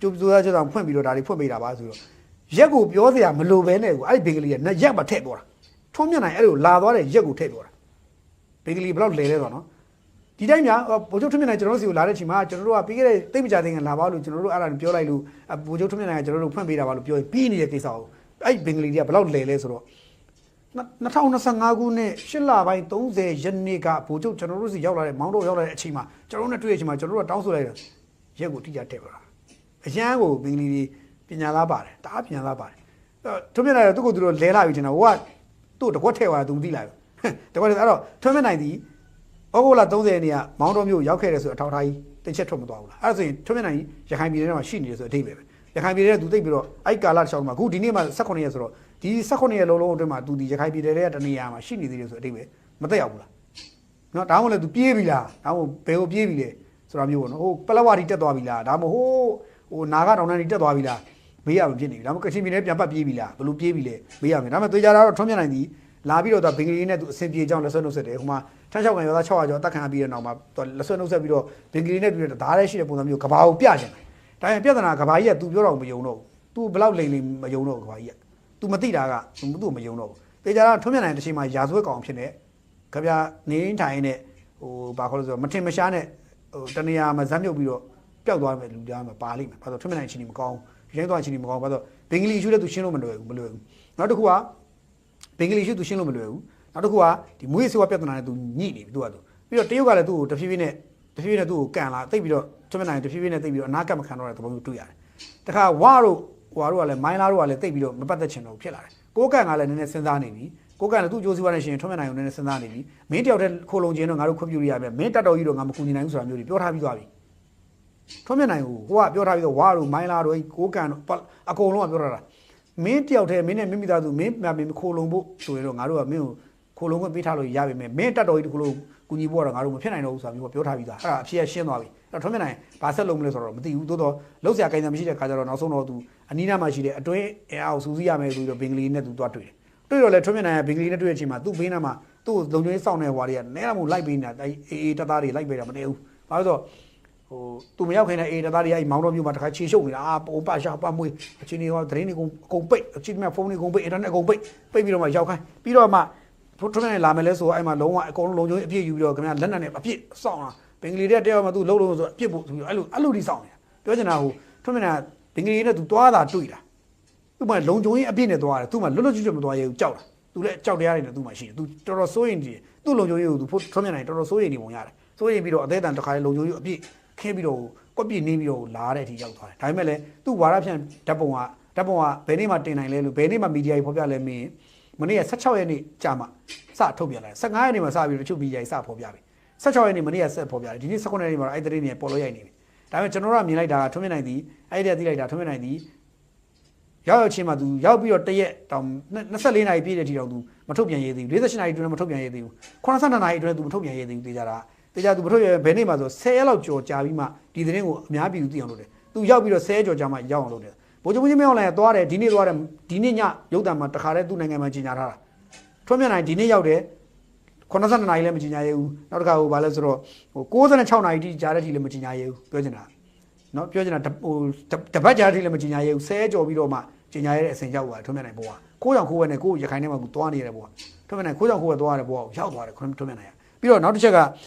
စူးစမ်းကြအောင်ဖွင့်ပြီးတော့ဒါတွေဖွင့်ပေးတာပါဆိုတော့ရက်ကိုပြောစရာမလိုပဲနဲ့ကိုအဲ့ဒီဘင်္ဂလီကရက်ပါထည့်ပေါ်တာထွန်းမြတ်နိုင်အဲ့လိုလာသွားတဲ့ရက်ကိုထည့်ပေါ်တာဘင်္ဂလီဘယ်လောက်လဲလဲဆိုတော့နော်ဒီတိုင်းများဗိုလ်ချုပ်ထွန်းမြတ်နိုင်ကျွန်တော်တို့စီကိုလာတဲ့ချိန်မှာကျွန်တော်တို့ကပြီးခဲ့တဲ့တိတ်မကြတဲ့ကလာပါလို့ကျွန်တော်တို့အဲ့ဒါပြောလိုက်လို့ဗိုလ်ချုပ်ထွန်းမြတ်နိုင်ကကျွန်တော်တို့ဖွင့်ပေးတာပါလို့ပြောရင်ပြီးနေတဲ့ကိစ္စကိုအဲ့ဘင်္ဂလီတွေကဘယ်လောက်လဲလဲဆိုတော့2025ခုနှစ်8လပိုင်း30ရက်နေ့ကဗိုလ်ချုပ်ကျွန်တော်တို့စီရောက်လာတဲ့မောင်းတို့ရောက်လာတဲ့အချိန်မှာကျွန်တော်တို့နဲ့တွေ့တဲ့အချိန်မှာကျွန်တော်တို့ကတောင်းဆိုလိုက်တယ်ရက်ကိုတိကျတက်ပါလားအရန်ကိုဘင်္ဂလီတွေပညာသားပါတယ်တအားပညာသားပါတယ်ထွန်းမြတ်နိုင်တော့သူ့ကိုသူတို့လဲလာပြီထင်တာဟိုကသူ့တကွက်ထဲသွားတာသူမသိလိုက်ဘူးတကွက်ထဲအဲ့တော့ထွန်းမြတ်နိုင်ဒီဩဂုတ်လ30ရက်နေ့ကမောင်းတော်မြို့ရောက်ခဲ့တယ်ဆိုအထောက်ထားကြီးတင်ချက်ထွက်မသွားဘူးလားအဲ့ဒါဆိုရင်ထွန်းမြတ်နိုင်ရခိုင်ပြည်နယ်မှာရှိနေတယ်ဆိုအထိပ္ပယ်ပဲရခိုင်ပြည်နယ်ကသူသိပြီးတော့အဲ့ကာလတစ်ချောင်းမှာအခုဒီနေ့မှ18ရက်ဆိုတော့ဒီ18ရက်လုံးအတွင်းမှာသူဒီရခိုင်ပြည်နယ်ရဲ့တနေရာမှာရှိနေသေးတယ်ဆိုအထိပ္ပယ်မသက်ရောက်ဘူးလားနော်ဒါမှမဟုတ်လေသူပြေးပြီလားဒါမှမဟုတ်ဘယ်ကိုပြေးပြီလဲဆိုတာမျိုးပေါ့နော်ဟိုပလက်ဝတီတက်သွားပြီလားဒါမှမဟုတ်ဟိုနာဂတောင်တန်းတီတက်သွားပြီလားမေးရမဖြစ်နေပြီဒါမှမဟုတ်ကချင်ပြည်နယ်ပြန်ပတ်ပြေးပြီလားဘယ်လိုပြေးပြီလဲမေးရမယ်ဒါမှမဟုတ်သေချာတာတော့ထွန်းမြတ်နိုင်သည်လာပြီးတော့ဘင်္ဂလီနဲ့သူအဆင်ပြေကြောင်းလက်ဆွဲနှုတ်ဆက်တယ်ဟိုမှာထန်း6ကန်ရောသား600ကျော်တက်ခံပြီးတဲ့နောက်မှာလက်ဆွဲနှုတ်ဆက်ပြီးတော့ဘင်္ဂလီနဲ့တူတဲ့ဓာတ်ရဲရှိတဲ့ပုံစံမျိုးကဘာကိုပြချင်တယ်ဒါရင်ပြဿနာကဘာကြီးက तू ပြောတော့မယုံတော့ဘူး तू ဘယ်လောက်လိမ်လိမ်မယုံတော့ဘူးကဘာကြီးက तू မသိတာက तू မယုံတော့ဘူး တေချာထွန်းမြတ်နိုင်တစ်ချိန်မှာရာဇဝတ်ကောင်ဖြစ်နေကြပြနေထိုင်နေဘာခေါ်လို့ဆိုမထင်မရှားနဲ့တနေရာမှာဇက်မြုပ်ပြီးတော့ပျောက်သွားမယ်လူသားမှာပါလိမ့်မယ်ဘာလို့ထွန်းမြတ်နိုင်ချင်းမကောင်းရိုင်းသွားချင်းမကောင်းဘာလို့ဘင်္ဂလီရှုလည်းသူရှင်းလို့မလွယ်ဘူးနောက်တစ်ခုကဘင်္ဂလီရှုသူရှင်းလို့မလွယ်ဘူးနောက်တစ်ခုကဒီမွေးစေဝပြဿနာနဲ့သူညှိနေပြီသူကသူပြီးတော့တရုတ်ကလည်းသူ့ကိုတဖြည်းဖြည်းနဲ့သူ့ကိုကန်လာတိတ်ပြီးတော့ထွန်းမြတ်နိုင်တဖြည်းဖြည်းနဲ့တိတ်ပြီးတော့အနာကပ်မခံတော့တဲ့သဘောမျိုးတွေ့ရတယ်တခါဝါတို့ကလည်းမိုင်းလားတို့ကလည်းတိတ်ပြီးတော့မပတ်သက်ချင်တော့ဖြစ်လာတယ်ကိုကန်ကလည်းနည်းနည်းစဉ်းစားနေပြီကိုကန်လည်းသူ့ကြိုးစီးပွားနဲ့ရှင်ထွန်းမြတ်နိုင်ကိုနည်းနည်းစဉ်းစားနေပြီမင်းတယောက်တည်းခိုးလုံခြင်းတော့ငါတို့ခွင့်ပြုရရမယ်မင်းတက်တော်ကြီးတော့ငါမကူညီနိုင်ဘူးဆိုတာမျိုးတွေပြောထားပြီးသွားပြီထွန်းမြတ်နိုင်ကိုဟိုကပြောထားပြီးတော့ဝါတို့မိုင်းလားတို့ကိုကန်တို့အကုန်လုံးကပြောထားတာမင်းတယောက်တည်းမင်းနဲ့မိမိသားစုမင်းခိုးလုံဖို့ဆိုရင်တော့ငါတို့ကမင်းကိုခိုးလုံခွင့်ပေးထားလို့ရပြီမင်းတက်တော်ကြီးတခုလုံးကူညီဖို့တော့ငါတို့မဖြစ်နိုင်တော့ဘူးဆိုတာမျိုးပြောထားပြီးသားအဲ့ဒါအဖြစ်ရှင်းသွားပြီအဲ့တော့ထွန်းမြတ်နိုင်ဘာဆက်လုပ်မလဲဆိုတော့မသိဘူးသို့တော့လှုပ်ရှားကိုင်းစံမရှိတဲ့ခါကျတော့နောက်ဆုံးတော့သူအနီးနားမှာရှိတဲ့အတွင်းအင်အားကိုစူးစီးရမယ်ဆိုပြီးတော့ဘင်္ဂလီနဲ့သူသွားတွေ့တယ်တော့လဲထွန်းမြတ်နိုင်ကဘင်္ဂလီနဲ့တွေ့တဲ့အချိန်မှာသူ့ဘေးနားမှာသူ့ကိုလုံခြုံရေးစောင့်နေဟွာတွေကနဲမှုလိုက်ပေးနေတာအေးတသားတွေလိုက်ပေးတာမတည့်ဘူးဘာလို့ဆိုသူမရောက်ခင်နဲ့အေးတသားတွေအဲ့မောင်တော်မျိုးမှာတခါခြေရှုပ်နေတာပုံပရှာပမွေးအချင်းတွေကသတင်းတွေအကုန်ပိတ်အချင်းတွေကဖုန်းတွေအကုန်ပိတ်အင်တာနက်အကုန်ပိတ်ပြီးတော့မှရောက်ခိုင်းပြီးတော့မှထွန်းမြတ်နိုင်လာမယ်လဲဆိုအဲ့မှာလုံးဝအကုန်လုံးလုံခြုံရေးအပြည့်ယူပြီးတော့ခင်ဗျာလက်နက်နဲ့အပြည့်စောင့်တာဘင်္ဂလီတွေတယောက်မှသူ့လုံးလုံးဆိုအပြစ်ဖို့ဆိုပြီးအဲ့လိုဒီစောင့်နေတာပြောချင်တာဟိုထွန်းမြတ်နိုင်ဘင်္ဂလီနဲ့သူသွားတာတွေ့တာသူ့မှာလုံခြုံရေးအပြည့်နဲ့သွားတယ်သူ့မှာလွတ်လွတ်ကျွတ်ကျွတ်မသွားရဘူးကြောက်တာသူလည်းကြောက်တရားတွေနဲ့သူ့မှာရှိတယ်သူတော်တော်စိုးရင်သူ့လုံခြုံရေးကိုသူထွန်းမြတ်နိုင်တော်တော်စိုးရင်နေပုံရတယ်စိုးရင်ပြီးတော့အသေးအံတစ်ခါလေလုံခြုံရေးအပြည့်ခင်းပြီးတော့ကွက်ပြည့်နေပြီးတော့လာတဲ့အထိရောက်သွားတယ်ဒါပေမဲ့လည်းသူ့ဝါရဖြန့်ဓာတ်ပုံကဘယ်နေ့မှတင်နိုင်လဲလို့ဘယ်နေ့မှမီဒီယာကြီးဖော်ပြလဲမင်းမနေ့က16ရက်နေ့ကြာမှစထုတ်ပြန်လာတယ်15ရက်နေ့မှာစပြီးတော့တချို့မီဒီယာကြီးစဖော်ပြပြီ16ရက်နေ့မနေ့ကဆက်ဖော်ပြတယ်ဒီနေ့19ရက်နေ့မှာအဲ့ဒီသတင်းတွေပေါ်လို့ရိုက်နေပြီဒါပေမဲ့ကျွန်တော်တို့ကမြင်လိုက်တာထွန်းမြတ်နိုင်သည်အဲ့ဒီသိလိုက်တာထွန်းမြတ်နိုင်သည်ရောက်ချင်းမှာသူရောက်ပြီးတော့တရက်တောင်24နာရီပြည့်တဲ့အထိတော့သူမထုတ်ပြန်ရသေးဘူး48နာရီအတွင်းမထုတ်ပြန်ရသေးဘူး82နာရီအတွင်းသူမထုတ်ပြန်ရသေးဘူးတေချာသူမထုတ်ရဘယ်နေ့မှဆို10ရက်လောက်ကြော်ကြာပြီးမှဒီသတင်းကိုအများပြည်သူသိအောင်လုပ်တယ်သူရောက်ပြီးတော့10ရက်ကြော်ကြာမှရောက်အောင်လုပ်တယ်ဗိုလ်ချုပ်ကြီးမင်းအောင်လှိုင်ကသွားတယ်ဒီနေ့သွားတယ်ဒီနေ့ညရုပ်တံမှာတခါတည်းသူ့နိုင်ငံမှာကြီးညာထားတာထွန်းမြတ်နိုင်ဒီနေ့ရောက်တယ်82နာရီလည်းမကြီးညာရဘူးနောက်တစ်ခါဟိုဘာလဲဆိုတော့ဟို96နာရီတိကြာတဲ့အထိလည်းမကြီးညာရဘူးပြောချင်တာနော်ပြောချင်တာဟိုတပတ်ကြာတဲ့အထိလည်းမကြီးညာရဘူး10ရက်ကြော်ပြီးတော့မှကြီးညာရတဲ့အစဉ်ရောက်သွားထွန်းမြတ်နိုင်ဘဝခိုးကြောင်ခိုးဝဲနဲ့ကိုရခိုင်ထဲမှာသူသွားနေရတဲ့ဘဝထွန်းမြတ်နိုင်ခိုးကြောင်ခိုးဝဲသွားရတဲ့ဘဝကိုရောက်သွားတယ်ထွန်းမြတ်နိုင်ပြီးတော့နောက်တစ်ချက်က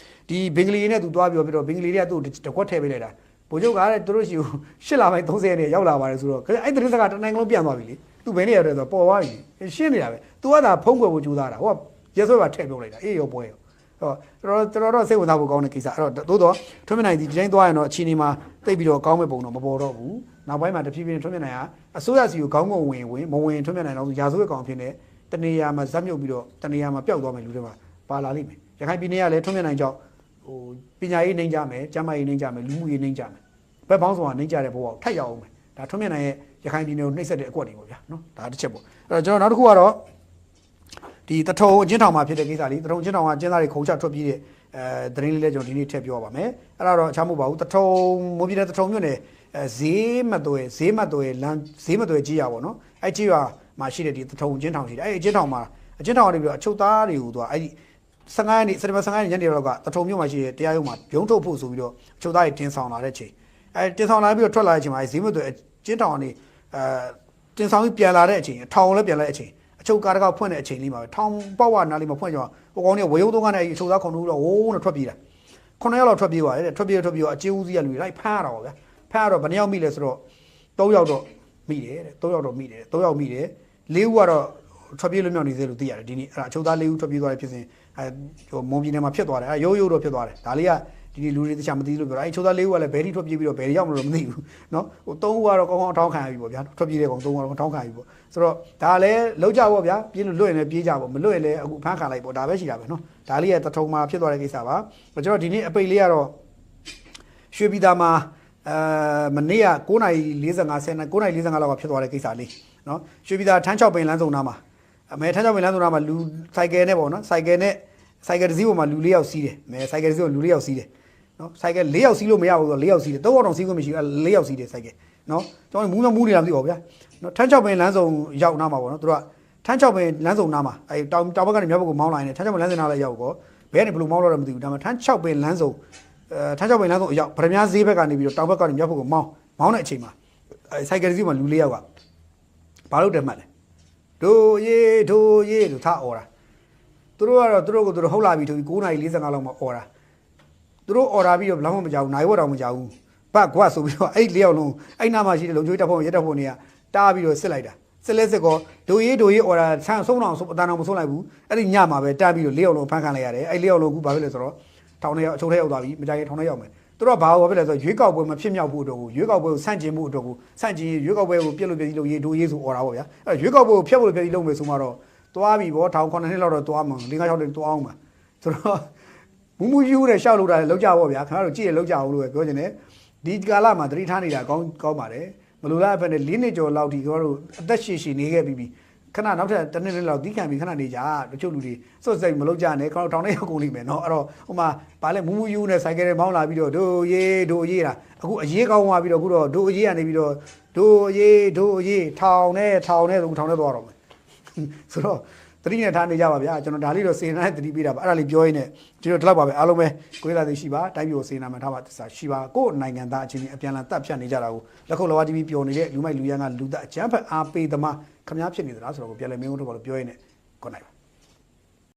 ဒီဘင်္ဂလီနဲ့သူသွားပြီးတော့ဘင်္ဂလီတွေကသူ့တကွက်ထည့်ပေးလိုက်တာဗိုလ်ချုပ်ကတဲ့သူတို့ရှိကို8လပိုင်း30ရက်နေ့ရောက်လာပါတယ်ဆိုတော့အဲ့သတင်းစကားတနိုင်ငံလုံးပြန်သွားပြီလေသူဘယ်နေ့ရောက်တယ်ဆိုတော့ပေါ်သွားပြီရှင်းနေတာပဲသူကသာဖုံးကွယ်ဖို့ကြိုးစားတာဟိုကရဲဆွဲပါထည့်ပြောလိုက်တာအေးရောပွဲရောတော်စိတ်ဝင်စားဖို့ကောင်းတဲ့ကိစ္စအဲ့တော့သို့တော့ထွန်းမြတ်နိုင်ဒီတိုင်းသွားရင်တော့အချင်းဒီမှာတိတ်ပြီးတော့ကောင်းမဲ့ပုံတော့မပေါ်တော့ဘူးနောက်ပိုင်းမှာတဖြည်းဖြည်းထွန်းမြတ်နိုင်ကအစိုးရစီကိုခေါင်းငုံဝင်မဝင်ထွန်းမြတ်နိုင်တော့ရာဇဝတ်ကောင်ဖြစ်နေတနေရာမှာဇက်မြုပ်ပြီးတော့တနေရာမှာပျောက်သွားမယ်လူတွေမှာပါလာလိမ့်မယ်ရခိုင်ပြည်နယ်ကလည်းထွန်းမြတ်နိုင်ကြောင့်ဟိုပညာရေးနှိမ့်ကြမယ်ကျန်းမာရေးနှိမ့်ကြမယ်လူမှုရေးနှိမ့်ကြမယ်ဘက်ပေါင်းစုံကနှိမ့်ကြတဲ့ဘဝကိုထပ်ရောက်အောင်မယ်ဒါထွန်းမြတ်နိုင်ရဲ့ရခိုင်ပြည်နယ်ကိုနှိမ့်ဆက်တဲ့အကွက်တွေပေါ့ဗျာနော်ဒါတစ်ချက်ပေါ့အဲ့တော့ကျွန်တော်နောက်တစ်ခုကတော့ဒီတထုံအချင်းထောင်မှာဖြစ်တဲ့ကိစ္စလေးတထုံအချင်းထောင်ကကျင်းသားတွေခုံချထွက်ပြေးတဲ့သတင်းလေးလေးကျွန်တော်ဒီနေ့ထည့်ပြောပါမယ်အဲ့ဒါတော့အခြားမဟုတ်ပါဘူးတထုံမိုးပြည်နယ်တထုံမြို့နယ်ဈေးမသွဲလမ်းဈေးမသွဲကြီးရပါတော့အဲ့ကြီးရမှာရှိတဲ့ဒီတထုံအချင်းထောင်ရှိတယ်အဲ့အချင်းထောင်မှာအချင်းထောင်ကနေပြီးတော့အချုပ်သားတွေကိုသူကအဲ့ဒီ15ရက်နေ့စက်တင်ဘာ15ရက်နေ့ညနေတော့ကတထုံမြို့မှာရှိတဲ့တရားရုံးမှာရုံးထုတ်ဖို့ဆိုပြီးတော့အချုပ်သားတွေတင်ဆောင်လာတဲ့ချိန်အဲတင်ဆောင်လာပြီးတော့ထွက်လာတဲ့အချိန်မှာဈေးမသွဲအချင်းထောင်ကနေတင်ဆောင်ပြီးပြန်လာတဲ့အချိန်ထောင်လည်းပြန်လာတဲ့အချိန်အချုပ်ကားတကောက်ဖွင့်တဲ့အချိန်လေးမှာပဲထောင်ပေါက်ဝနားလေးမှာဖွင့်ကြအောင်ဟိုကောင်တွေကဝေယုံသုံးကနေအချုပ်သားခုံလို့တော့ဝိုးနဲ့ထွက်ပြေးတာ9ရက်လောက်ထွက်ပြေးသွားတယ်ထွက်ပြေးအကျေးဦးစီးရလူတွေလိုက်ဖမ်းရတာပေါ့ဗျာဖမ်းရတော့ဘယ်နှယောက်မိလဲဆိုတော့3ယောက်တော့မိတယ်တဲ့3ယောက်တော့မိတယ်4ယောက်မိတယ်4ဦးကတော့ထွက်ပြေးလွတ်မြောက်နေသေးလို့သိရတယ်ဒီနေ့အဲ့ဒါအချုပ်သား4ဦးထွက်ပြေးသွားတယ်ဖြစ်စဉ်ဟိုမွန်ပြည်နယ်မှာဖြစ်သွားတယ်ရိုးရိုးတော့ဖြစ်သွားတယ်ဒါလေးကဒီနေ့လူတွေတခြားမသိလို့ပြောတာအဲ့ချုပ်သား4ဦးကလည်းဘယ်ထိထွက်ပြေးပြီးတော့ဘယ်ရောက်မလို့မသိဘူးเนาะဟို3ဦးကတော့ကောင်းကောင်းထောင်းခံရပြီပေါ့ဗျာထွက်ပြေးတဲ့ကောင်3ဦးကတော့ထောင်းခံရပြီပေါ့ဆိုတော့ဒါလည်းလောက်ကြပေါ့ဗျာပြေးလို့လွတ်ရင်လည်းပြေးကြပေါ့မလွတ်ရင်လည်းအခုဖမ်းခံလိုက်ပေါ့ဒါပဲရှိတာပဲเนาะဒါလေးကတထုံမှာဖြစ်သွားတဲ့ကိစ္စပါကျွန်တော်ဒီနေ့အပိတ်လေးကတော့ရွှေပြည်သာမှာမနေ့က9:45လောက်ကဖြစ်သွားတဲ့ကိစ္စလေးเนาะရွှေပြည်သာထန်း6ပင်လမ်းစုံနားမှာအမေထန်း6ပင်လမ်းစုံနားမှာလူစိုက်ကယ်နဲ့ပေါ့เนาะစိုက်ကယ်တစ်စီးပေါ်မှာလူ4ယောက်စီးတယ်မဲစိုက်ကယ်တစ်စီးပေါ်လူ4ယောက်စီးတယ်နော်စိုက်ကယ်4ယောက်စီးလို့မရဘူးဆိုတော့4ယောက်စီးတယ်3ယောက်တော့စီးခွင့်မရှိဘူး4ယောက်စီးတယ်စိုက်ကယ်နော်ကျွန်တော်မူးနေတာမသိပါဘူးဗျာနော်ထန်း6ပင်လမ်းစုံရောက်နားမှာပေါ့နော်သူတို့ကထန်း6ပင်လမ်းစုံနားမှာအဲတောင်ဘက်ကနေမြောက်ဘက်ကိုမောင်းလာရင်ထန်း6ပင်လမ်းစုံနားလည်းရောက်တော့ဘယ်ကနေဘယ်လိုမောင်းတော့မသိဘူးဒါပေမဲ့ထန်း6ပင်လမ်းစုံထန်း6ပင်လမ်းစုံအရောက်ဗရမ ्या ဈေးဘက်ကနေပြီးတော့တောင်ဘက်ကနေမြောက်ဘက်ကိုမောင်းတဲ့အချိန်မှာစိုက်ကယ်တစ်စီးမှာလူ4ယောက်ကဘာလို့တယ်မှတ်လဲ တို့ရေးလို့ထားអော်တာသူတို့ကတော့သူတို့ကိုသူတို့ဟုတ်လာပြီဆိုပြီး9:45လောက်မှអော်တာသူတို့អော်တာပြီးတော့ဘလောက်မှမကြောက်ဘူးနိုင်ဝက်တောင်မကြောက်ဘူးဘတ်ကွာဆိုပြီးတော့အဲ့4ယောက်လုံးအဲ့နာမှာရှိတဲ့လုံချိုးတပ်ဖွဲ့ရဲတပ်ဖွဲ့တွေကတားပြီးတော့စစ်လိုက်တာစစ်လဲစစ်ကောတို့ရေးអော်တာဆန်းဆုံးအောင်အတန်အောင်မဆုံးလိုက်ဘူးအဲ့ဒီညမှာပဲတားပြီးတော့4ယောက်လုံးဖမ်းခံလိုက်ရတယ်အဲ့4ယောက်လုံးအခုဘာဖြစ်လဲဆိုတော့ထောင်ထဲရောက်အချုပ်ထဲရောက်သွားပြီမကြိုင်ထောင်ထဲရောက်မယ်သူတို့ကဘာဖြစ်လဲဆိုတော့ရွေးကောက်ပွဲမဖြစ်မြောက်ဖို့အတွက်ကိုရွေးကောက်ပွဲကိုဆန့်ကျင်မှုအတွက်ကိုဆန့်ကျင်ရွေးကောက်ပွဲကိုပြက်လို့ပြည့်လို့ရေးတို့ရေးဆိုអော်တာပေါ့ဗျာအဲ့ရွေးကောက်ပွဲကိုဖျက်ဖို့ပြည့်လို့မယ်ဆိုမှတော့သွားပြီဗောထောင်9နှစ်လောက်တော့သွားမှာ5-6နှစ်သွားအောင်မှာဆိုတော့မူယူတဲ့ရှောက်လို့တာလည်းလောက်ကြပေါ့ဗျာခင်ဗျားတို့ကြည့်ရလောက်ကြအောင်လို့ပဲပြောချင်တယ်ဒီကာလမှာသတိထားနေတာကောင်းပါတယ်မလိုလားအဖက်နဲ့4နှစ်ကျော်လောက်ဒီကျွန်တော်တို့အသက်ရှည်နေခဲ့ပြီးခဏနောက်ထပ်တစ်နှစ်လောက်တီးခံပြီးခဏနေကြတချို့လူတွေစွတ်စိတ်မလုပ်ကြနဲ့ခေါင်းထောင်ထဲရောက်ကုန်လိမ့်မယ်နော်အဲ့တော့ဟိုမှာဗာလဲမူယူနဲ့ဆိုင်ကယ်တွေမောင်းလာပြီးတော့တို့ရေးတာအခုအရေးကောင်းသွားပြီးတော့အခုတော့တို့အရေးကနေပြီးတော့တို့ရေးထောင်နဲ့ဆိုထောင်ထဲသွားတော့မယ်ဆိုတော့တတိနဲ့ထားနေကြပါဗျာကျွန်တော်ဒါလေးတော့စေနာနဲ့တတိပေးတာပါအဲ့ဒါလေးပြောရင်းနဲ့ဒီတော့ဒီလောက်ပါပဲအားလုံးပဲကိုယ်ရသိရှိပါတိုင်းပြည်ကိုစေနာမှထားပါသစ္စာရှိပါကိုယ်နိုင်ငံသားအချင်းချင်းအပြန်အလှန်တပ်ဖြတ်နေကြတာကိုလက်ခုပ်လဝါ TV ပျော်နေတဲ့လူမိုက်လူရန်ကလူသားအကြမ်းဖက်အားပေးသမားခမားဖြစ်နေသလားဆိုတော့ကိုပြန်လဲမင်းတို့တော့ပြောရင်းနဲ့ good night